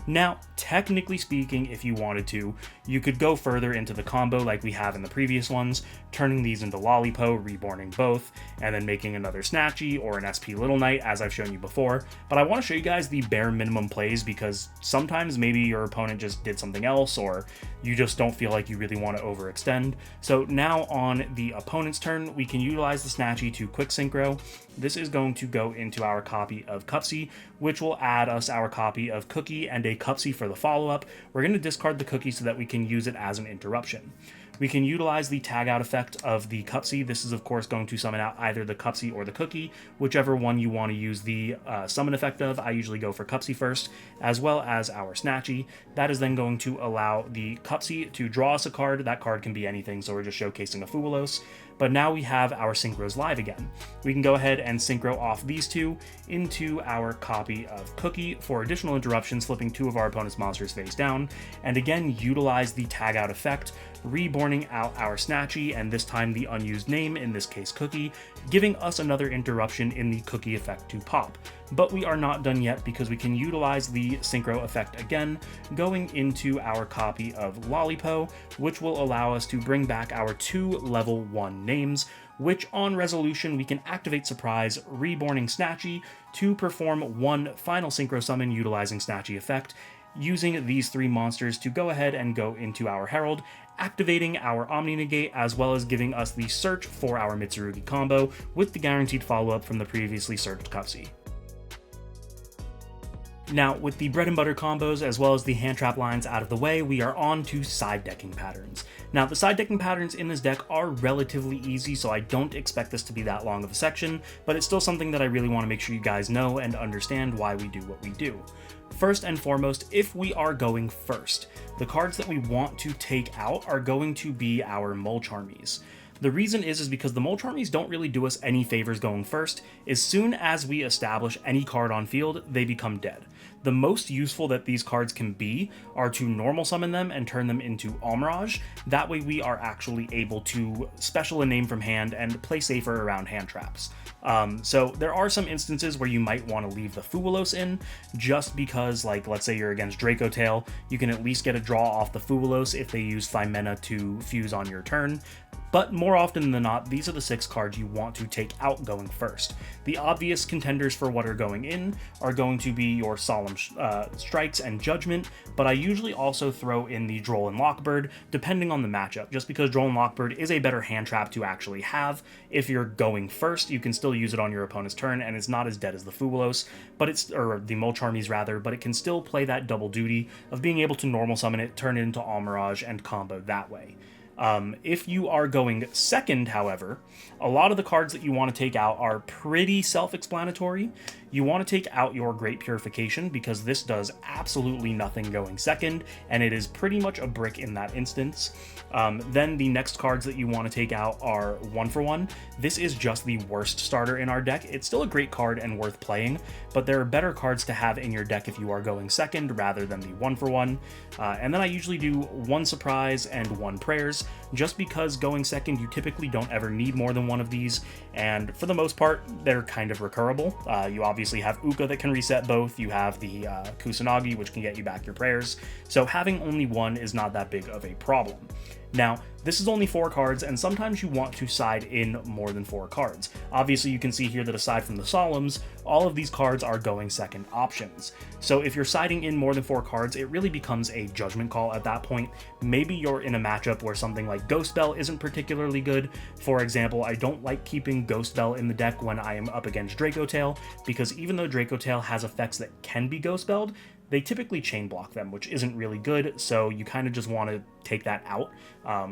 Now, technically speaking, if you wanted to, you could go further into the combo like we have in the previous ones, turning these into Lollipo, reborning both, and then making another Snatchy or an SP Little Knight, as I've shown you before. But I want to show you guys the bare minimum plays because sometimes maybe your opponent just did something else, or you just don't feel like you really want to overextend. So now on the opponent's turn, we can utilize the Snatchy to quick synchro. This is going to go into our copy of Cupsy, which will add us our copy of Cooky and a Cupsy for the follow-up. We're going to discard the Cooky so that we can use it as an interruption. We can utilize the tag out effect of the Cupsy. This is of course going to summon out either the Cupsy or the Cooky, whichever one you want to use the summon effect of. I usually go for Cupsy first, as well as our Snatchy. That is then going to allow the Cupsy to draw us a card. That card can be anything, so we're just showcasing a Fuwalos. But now we have our synchros live again. We can go ahead and synchro off these two into our copy of Cooky for additional interruptions, flipping two of our opponent's monsters face down, and again utilize the tag out effect, reborning out our Snatchy, and this time the unused name, in this case Cooky, giving us another interruption in the Cooky effect to pop. But we are not done yet because we can utilize the synchro effect again, going into our copy of Lollipo, which will allow us to bring back our two level 1 names, which on resolution we can activate Surprise, reborning Snatchy to perform one final synchro summon utilizing Snatchy effect, using these three monsters to go ahead and go into our Herald, activating our Omni Negate, as well as giving us the search for our Mitsurugi combo with the guaranteed follow-up from the previously searched Cupsy. Now, with the bread and butter combos as well as the hand trap lines out of the way, we are on to side decking patterns. Now, the side decking patterns in this deck are relatively easy, so I don't expect this to be that long of a section, but it's still something that I really want to make sure you guys know and understand why we do what we do. First and foremost, if we are going first, the cards that we want to take out are going to be our Molcharmies. The reason is because the Molcharmies don't really do us any favors going first. As soon as we establish any card on field, they become dead. The most useful that these cards can be are to normal summon them and turn them into Almirage. That way we are actually able to special a name from hand and play safer around hand traps. So there are some instances where you might want to leave the Fuwalos in, just because, like, let's say you're against Draco Tail, you can at least get a draw off the Fuwalos if they use Thymena to fuse on your turn. But more often than not, these are the 6 cards you want to take out going first. The obvious contenders for what are going in are going to be your Solemn Strikes and Judgment, but I usually also throw in the Droll and Lockbird, depending on the matchup, just because Droll and Lockbird is a better hand trap to actually have. If you're going first, you can still use it on your opponent's turn, and it's not as dead as the Fuwalos, or the Molcharmies rather, but it can still play that double duty of being able to normal summon it, turn it into Almirage, and combo that way. If you are going second, however, a lot of the cards that you want to take out are pretty self-explanatory. You want to take out your Great Purification because this does absolutely nothing going second, and it is pretty much a brick in that instance. Then the next cards that you want to take out are 1-for-1. This is just the worst starter in our deck. It's still a great card and worth playing, but there are better cards to have in your deck if you are going second rather than the 1-for-1. And then I usually do 1 Surprise and 1 Prayers, just because going second you typically don't ever need more than one of these, and for the most part they're kind of recurable. You obviously have Uka that can reset both, you have the Kusanagi which can get you back your prayers, so having only one is not that big of a problem. Now, this is only 4 cards, and sometimes you want to side in more than 4 cards. Obviously, you can see here that aside from the Solemns, all of these cards are going second options. So if you're siding in more than 4 cards, it really becomes a judgment call at that point. Maybe you're in a matchup where something like Ghost Bell isn't particularly good. For example, I don't like keeping Ghost Bell in the deck when I am up against Draco Tail, because even though Draco Tail has effects that can be Ghost Belled, they typically chain block them, which isn't really good, so you kind of just want to take that out.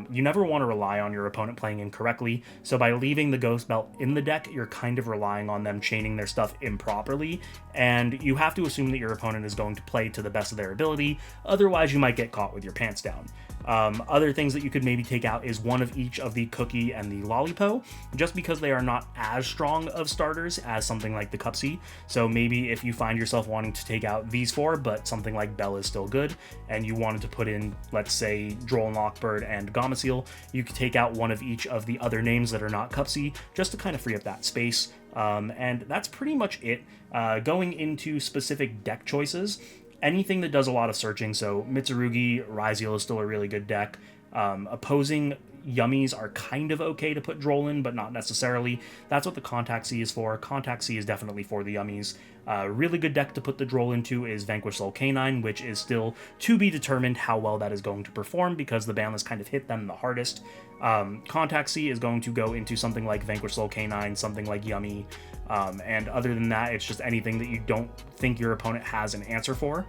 You never want to rely on your opponent playing incorrectly, so by leaving the Ghost Belt in the deck, you're kind of relying on them chaining their stuff improperly, and you have to assume that your opponent is going to play to the best of their ability, otherwise you might get caught with your pants down. Other things that you could maybe take out is one of each of the Cooky and the Lollipo, just because they are not as strong of starters as something like the Cupsy. So maybe if you find yourself wanting to take out these 4, but something like Bell is still good, and you wanted to put in, let's say, Droll and Lockbird and Gomasil, you could take out one of each of the other names that are not Cupsy, just to kind of free up that space. And that's pretty much it. Going into specific deck choices, anything that does a lot of searching, so Mitsurugi, Ryziel is still a really good deck. Opposing Yummies are kind of okay to put Droll in, but not necessarily. That's what the Contact C is for. Contact C is definitely for the Yummies. Really good deck to put the Droll into is Vanquish Soul Canine, which is still to be determined how well that is going to perform because the banlist kind of hit them the hardest. Contact C is going to go into something like Vanquish Soul Canine, something like Yummy, and other than that, it's just anything that you don't think your opponent has an answer for.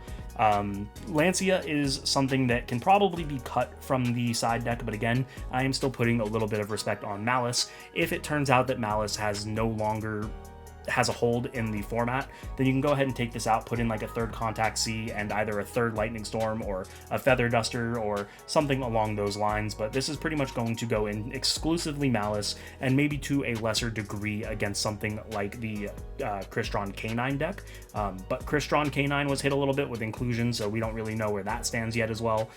Lancia is something that can probably be cut from the side deck, but again, I am still putting a little bit of respect on Malice. If it turns out that Malice no longer has a hold in the format, then you can go ahead and take this out, put in like a 3rd Contact C and either a 3rd Lightning Storm or a Feather Duster or something along those lines, but this is pretty much going to go in exclusively Malice and maybe to a lesser degree against something like the Crystron Canine deck, but Crystron Canine was hit a little bit with inclusion, so we don't really know where that stands yet as well,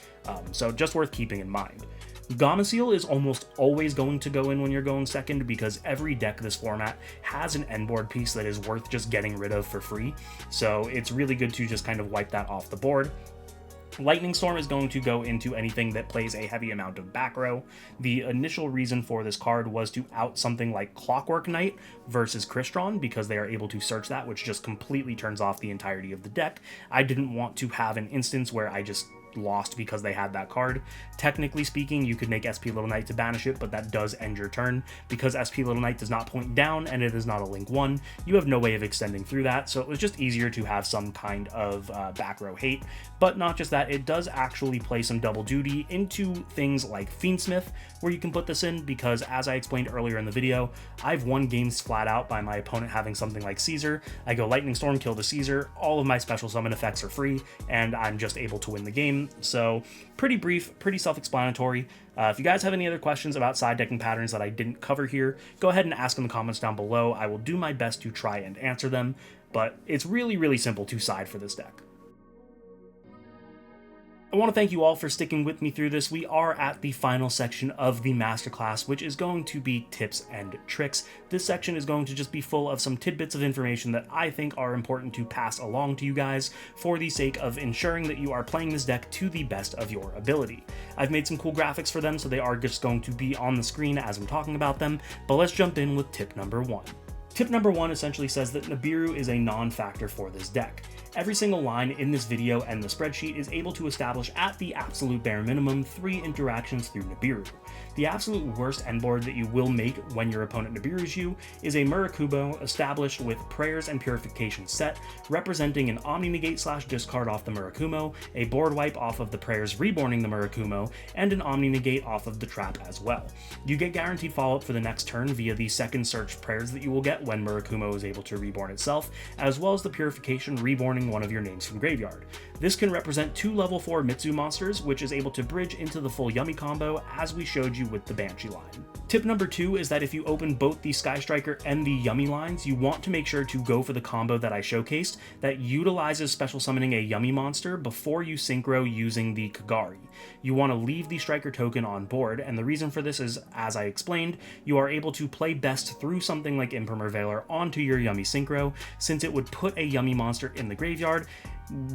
so just worth keeping in mind. Gomasil is almost always going to go in when you're going second because every deck this format has an end board piece that is worth just getting rid of for free, so it's really good to just kind of wipe that off the board. Lightning Storm is going to go into anything that plays a heavy amount of back row. The initial reason for this card was to out something like Clockwork Knight versus Crystron because they are able to search that, which just completely turns off the entirety of the deck. I didn't want to have an instance where I just lost because they had that card. Technically speaking, you could make SP Little Knight to banish it, but that does end your turn. Because SP Little Knight does not point down and it is not a link 1, you have no way of extending through that, so it was just easier to have some kind of back row hate. But not just that, it does actually play some double duty into things like Fiendsmith, where you can put this in, because as I explained earlier in the video, I've won games flat out by my opponent having something like Caesar. I go Lightning Storm, kill the Caesar, all of my special summon effects are free, and I'm just able to win the game. So pretty brief, pretty self-explanatory. If you guys have any other questions about side decking patterns that I didn't cover here, go ahead and ask in the comments down below. I will do my best to try and answer them, but it's really, really simple to side for this deck. I want to thank you all for sticking with me through this. We are at the final section of the masterclass, which is going to be tips and tricks. This section is going to just be full of some tidbits of information that I think are important to pass along to you guys for the sake of ensuring that you are playing this deck to the best of your ability. I've made some cool graphics for them, so they are just going to be on the screen as I'm talking about them, but let's jump in with tip number 1. Tip number 1 essentially says that Nibiru is a non-factor for this deck. Every single line in this video and the spreadsheet is able to establish at the absolute bare minimum 3 interactions through Nibiru. The absolute worst end board that you will make when your opponent Nibiru's you is a Murakumo established with Prayers and Purification set, representing an Omni-Negate / discard off the Murakumo, a board wipe off of the Prayers reborning the Murakumo, and an Omni-Negate off of the trap as well. You get guaranteed follow-up for the next turn via the second search prayers that you will get when Murakumo is able to reborn itself, as well as the Purification reborning one of your names from graveyard. This can represent 2 level 4 Mitsu monsters, which is able to bridge into the full Yummy combo as we showed you with the Banshee line. Tip number 2 is that if you open both the Sky Striker and the Yummy lines, you want to make sure to go for the combo that I showcased that utilizes special summoning a Yummy monster before you synchro using the Kagari. You want to leave the Striker token on board, and the reason for this is, as I explained, you are able to play best through something like Imprimer Valor onto your Yummy synchro, since it would put a Yummy monster in the graveyard graveyard,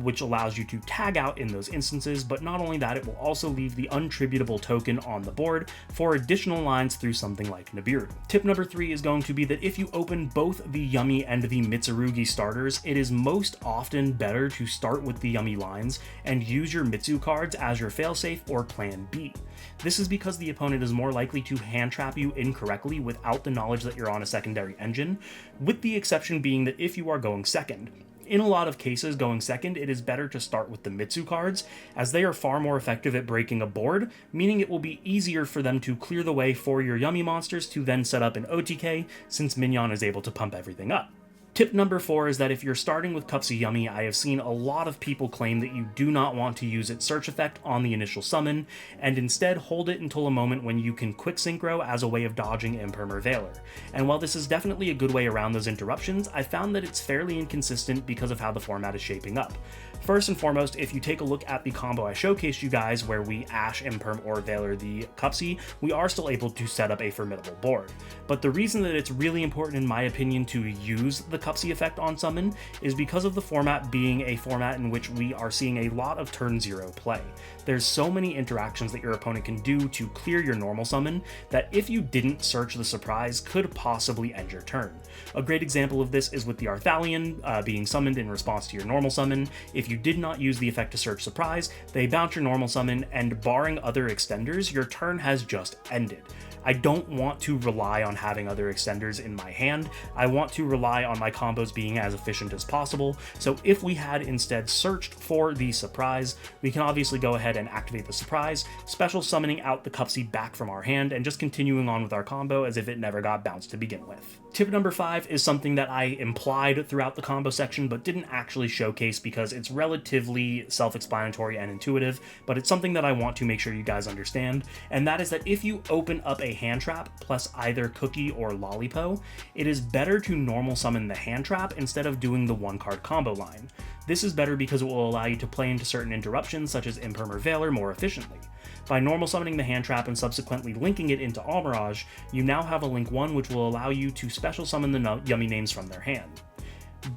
which allows you to tag out in those instances, but not only that, it will also leave the untributable token on the board for additional lines through something like Nibiru. Tip number 3 is going to be that if you open both the Yummy and the Mitsurugi starters, it is most often better to start with the Yummy lines and use your Mitsu cards as your failsafe or plan B. This is because the opponent is more likely to hand trap you incorrectly without the knowledge that you're on a secondary engine, with the exception being that if you are going second. In a lot of cases, going second, it is better to start with the Mitsu cards, as they are far more effective at breaking a board, meaning it will be easier for them to clear the way for your Yummy monsters to then set up an OTK, since Mignon is able to pump everything up. Tip number 4 is that if you're starting with Cupsy Yummy, I have seen a lot of people claim that you do not want to use its search effect on the initial summon, and instead hold it until a moment when you can quick synchro as a way of dodging Imperium or Valor. And while this is definitely a good way around those interruptions, I found that it's fairly inconsistent because of how the format is shaping up. First and foremost, if you take a look at the combo I showcased you guys where we Ash, Imperium, or Valor the Cupsy, we are still able to set up a formidable board. But the reason that it's really important in my opinion to use the Cupsy effect on summon is because of the format being a format in which we are seeing a lot of turn 0 play. There's so many interactions that your opponent can do to clear your normal summon that if you didn't search the surprise could possibly end your turn. A great example of this is with the Arthalion being summoned in response to your normal summon. If you did not use the effect to search surprise, they bounce your normal summon, and barring other extenders, your turn has just ended. I don't want to rely on having other extenders in my hand. I want to rely on my combos being as efficient as possible. So if we had instead searched for the surprise, we can obviously go ahead and activate the surprise, special summoning out the Cupsy back from our hand, and just continuing on with our combo as if it never got bounced to begin with. Tip number 5 is something that I implied throughout the combo section but didn't actually showcase because it's relatively self-explanatory and intuitive, but it's something that I want to make sure you guys understand, and that is that if you open up a hand trap plus either Cooky or Lollipo, it is better to normal summon the hand trap instead of doing the 1-card combo line. This is better because it will allow you to play into certain interruptions such as Imperium or Valor more efficiently. By normal summoning the hand trap and subsequently linking it into Almirage, you now have a link 1 which will allow you to special summon the Yummy names from their hand,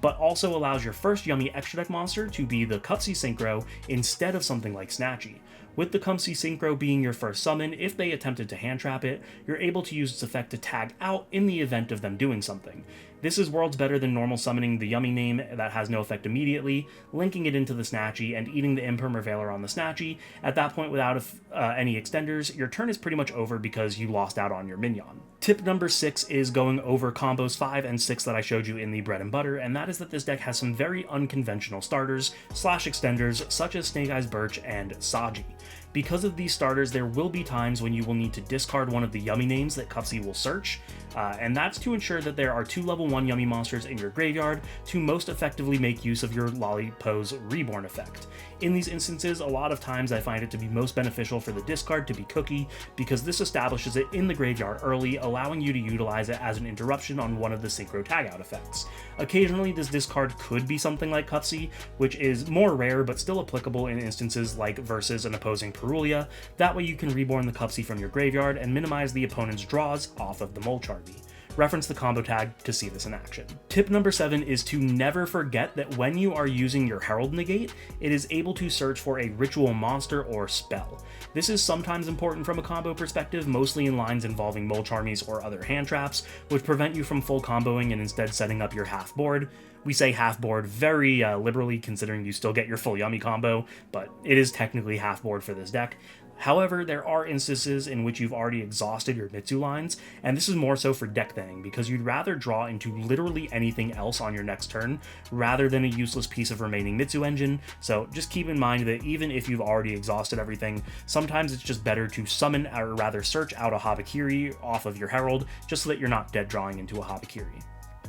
but also allows your first Yummy extra deck monster to be the Cupsy Synchro instead of something like Snatchy. With the Cupsy Synchro being your first summon, if they attempted to hand trap it, you're able to use its effect to tag out in the event of them doing something. This is worlds better than normal summoning the Yummy name that has no effect immediately, linking it into the Snatchy, and eating the Imperium or Valor on the Snatchy. At that point, without any extenders, your turn is pretty much over because you lost out on your Mignon. Tip number 6 is going over combos 5 and 6 that I showed you in the bread and butter, and that is that this deck has some very unconventional starters / extenders such as Snake Eyes Birch and Saji. Because of these starters, there will be times when you will need to discard one of the Yummy names that Cupsy will search, and that's to ensure that there are 2 level 1 Yummy monsters in your graveyard to most effectively make use of your Lollipo's Reborn effect. In these instances, a lot of times I find it to be most beneficial for the discard to be Cooky, because this establishes it in the graveyard early, allowing you to utilize it as an interruption on one of the Synchro Tagout effects. Occasionally, this discard could be something like Cupsy, which is more rare but still applicable in instances like versus an opposing Purulia. That way you can reborn the Cupsy from your graveyard and minimize the opponent's draws off of the Molcharby. Reference the combo tag to see this in action. Tip number 7 is to never forget that when you are using your Herald Negate, it is able to search for a ritual monster or spell. This is sometimes important from a combo perspective, mostly in lines involving Molcharmies or other hand traps, which prevent you from full comboing and instead setting up your half board. We say half board very liberally, considering you still get your full Yummy combo, but it is technically half board for this deck. However, there are instances in which you've already exhausted your Mitsu lines, and this is more so for deck thinning, because you'd rather draw into literally anything else on your next turn, rather than a useless piece of remaining Mitsu engine. So just keep in mind that even if you've already exhausted everything, sometimes it's just better to summon, or rather search out a Habakiri off of your Herald, just so that you're not dead drawing into a Habakiri.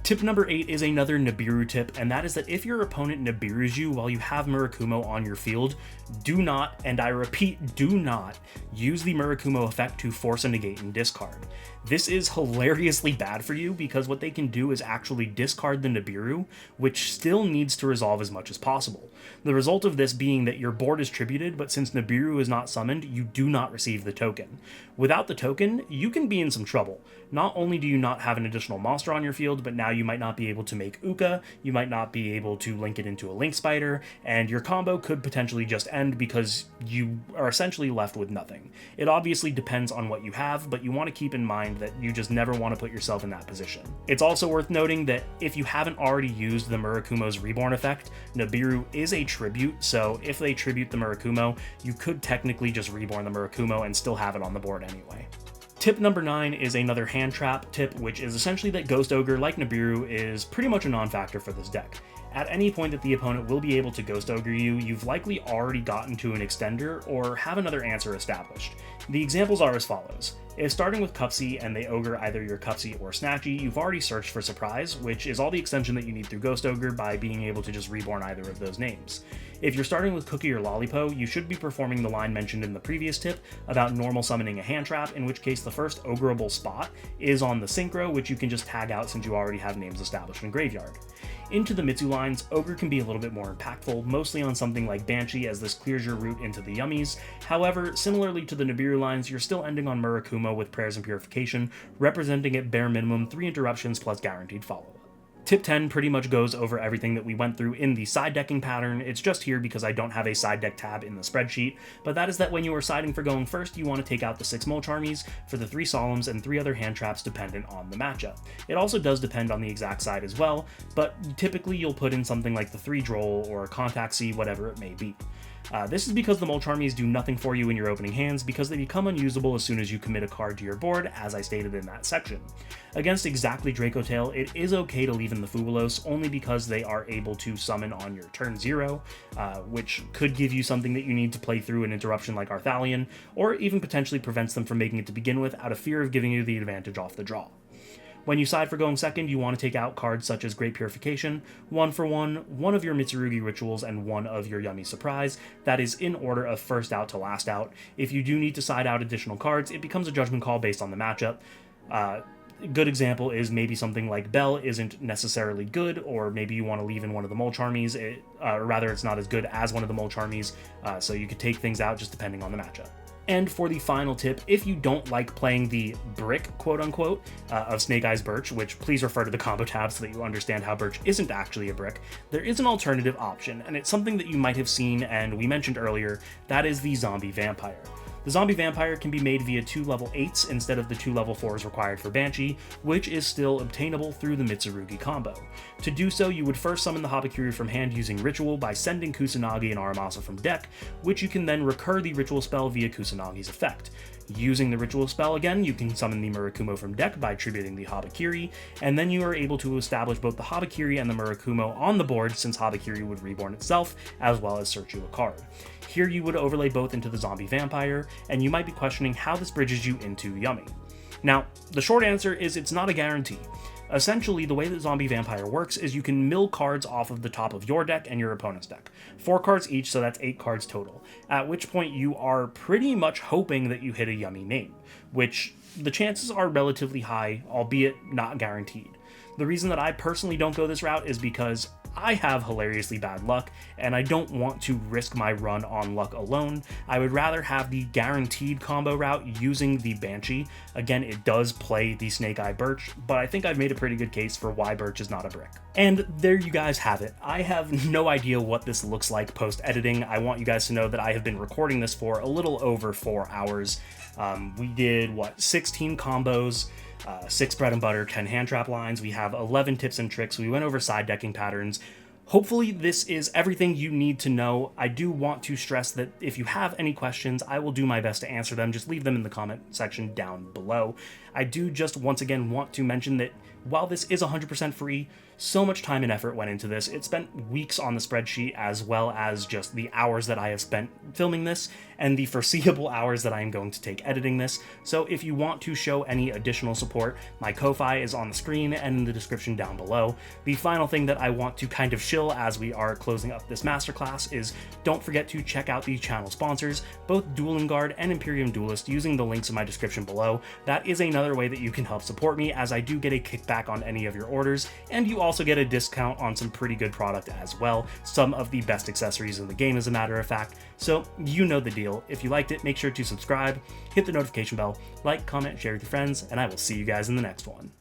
Tip number 8 is another Nibiru tip, and that is that if your opponent Nibirus you while you have Murakumo on your field, do not, and I repeat, do not, use the Murakumo effect to force a negate and discard. This is hilariously bad for you because what they can do is actually discard the Nibiru, which still needs to resolve as much as possible. The result of this being that your board is tributed, but since Nibiru is not summoned, you do not receive the token. Without the token, you can be in some trouble. Not only do you not have an additional monster on your field, but now you might not be able to make Uka, you might not be able to link it into a Link Spider, and your combo could potentially just end because you are essentially left with nothing. It obviously depends on what you have, but you want to keep in mind that you just never want to put yourself in that position. It's also worth noting that if you haven't already used the Murakumo's Reborn effect, Nibiru is a tribute, so if they tribute the Murakumo, you could technically just reborn the Murakumo and still have it on the board anyway. Tip number 9 is another hand trap tip, which is essentially that Ghost Ogre, like Nibiru, is pretty much a non-factor for this deck. At any point that the opponent will be able to Ghost Ogre you, you've likely already gotten to an extender or have another answer established. The examples are as follows. If starting with Cupsy and they ogre either your Cupsy or Snatchy, you've already searched for Surprise, which is all the extension that you need through Ghost Ogre by being able to just reborn either of those names. If you're starting with Cooky or Lollipo, you should be performing the line mentioned in the previous tip about normal summoning a hand trap, in which case the first ogreable spot is on the Synchro, which you can just tag out since you already have names established in Graveyard. Into the Mitsu lines, Ogre can be a little bit more impactful, mostly on something like Banshee, as this clears your route into the Yummies. However, similarly to the Nibiru lines, you're still ending on Murakumo with Prayers and Purification, representing at bare minimum 3 interruptions plus guaranteed follow-up. Tip 10 pretty much goes over everything that we went through in the side decking pattern. It's just here because I don't have a side deck tab in the spreadsheet, but that is that when you are siding for going first, you want to take out the 6 Molcharmies for the 3 Solemns and 3 other hand traps dependent on the matchup. It also does depend on the exact side as well, but typically you'll put in something like the 3 Droll or Contact C, whatever it may be. This is because the Molcharmies do nothing for you in your opening hands because they become unusable as soon as you commit a card to your board, as I stated in that section. Against exactly Dracotail, it is okay to leave in the Fuwalos only because they are able to summon on your turn 0, which could give you something that you need to play through an interruption like Arthalion, or even potentially prevents them from making it to begin with out of fear of giving you the advantage off the draw. When you side for going second, you want to take out cards such as Great Purification, 1 for 1 of your Mitsurugi Rituals, and 1 of your Yummy Surprise. That is in order of first out to last out. If you do need to side out additional cards, it becomes a judgment call based on the matchup. A good example is maybe something like Bell isn't necessarily good, or maybe you want to leave in one of the Molcharmies, or rather it's not as good as one of the Molcharmies, so you could take things out just depending on the matchup. And for the final tip, if you don't like playing the brick, quote-unquote, of Snake Eyes Birch, which please refer to the combo tab so that you understand how Birch isn't actually a brick, there is an alternative option, and it's something that you might have seen and we mentioned earlier, that is the Zombie Vampire. The Zombie Vampire can be made via 2 level 8s instead of the 2 level 4s required for Banshee, which is still obtainable through the Mitsurugi combo. To do so, you would first summon the Habakiri from hand using Ritual by sending Kusanagi and Aramasa from deck, which you can then recur the Ritual spell via Kusanagi's effect. Using the Ritual spell again, you can summon the Murakumo from deck by tributing the Habakiri, and then you are able to establish both the Habakiri and the Murakumo on the board since Habakiri would reborn itself, as well as search you a card. Here you would overlay both into the Zombie Vampire, and you might be questioning how this bridges you into Yummy. Now, the short answer is it's not a guarantee. Essentially, the way that Zombie Vampire works is you can mill cards off of the top of your deck and your opponent's deck. 4 cards each, so that's 8 cards total. At which point you are pretty much hoping that you hit a Yummy name, which the chances are relatively high, albeit not guaranteed. The reason that I personally don't go this route is because I have hilariously bad luck, and I don't want to risk my run on luck alone. I would rather have the guaranteed combo route using the Banshee. Again, it does play the Snake Eye Birch, but I think I've made a pretty good case for why Birch is not a brick. And there you guys have it. I have no idea what this looks like post-editing. I want you guys to know that I have been recording this for a little over 4 hours. We did, 16 combos, 6 bread and butter, 10 hand trap lines. We have 11 tips and tricks. We went over side decking patterns. Hopefully this is everything you need to know. I do want to stress that if you have any questions, I will do my best to answer them. Just leave them in the comment section down below. I do just once again want to mention that while this is 100% free, so much time and effort went into this. It spent weeks on the spreadsheet, as well as just the hours that I have spent filming this and the foreseeable hours that I am going to take editing this. So if you want to show any additional support, my Ko-Fi is on the screen and in the description down below. The final thing that I want to kind of shill as we are closing up this masterclass is don't forget to check out the channel sponsors, both Dueling Guard and Imperium Duelist, using the links in my description below. That is another way that you can help support me, as I do get a kickback on any of your orders, and you also get a discount on some pretty good product as well, some of the best accessories in the game as a matter of fact. So you know the deal. If you liked it, make sure to subscribe, hit the notification bell, like, comment, share with your friends, and I will see you guys in the next one.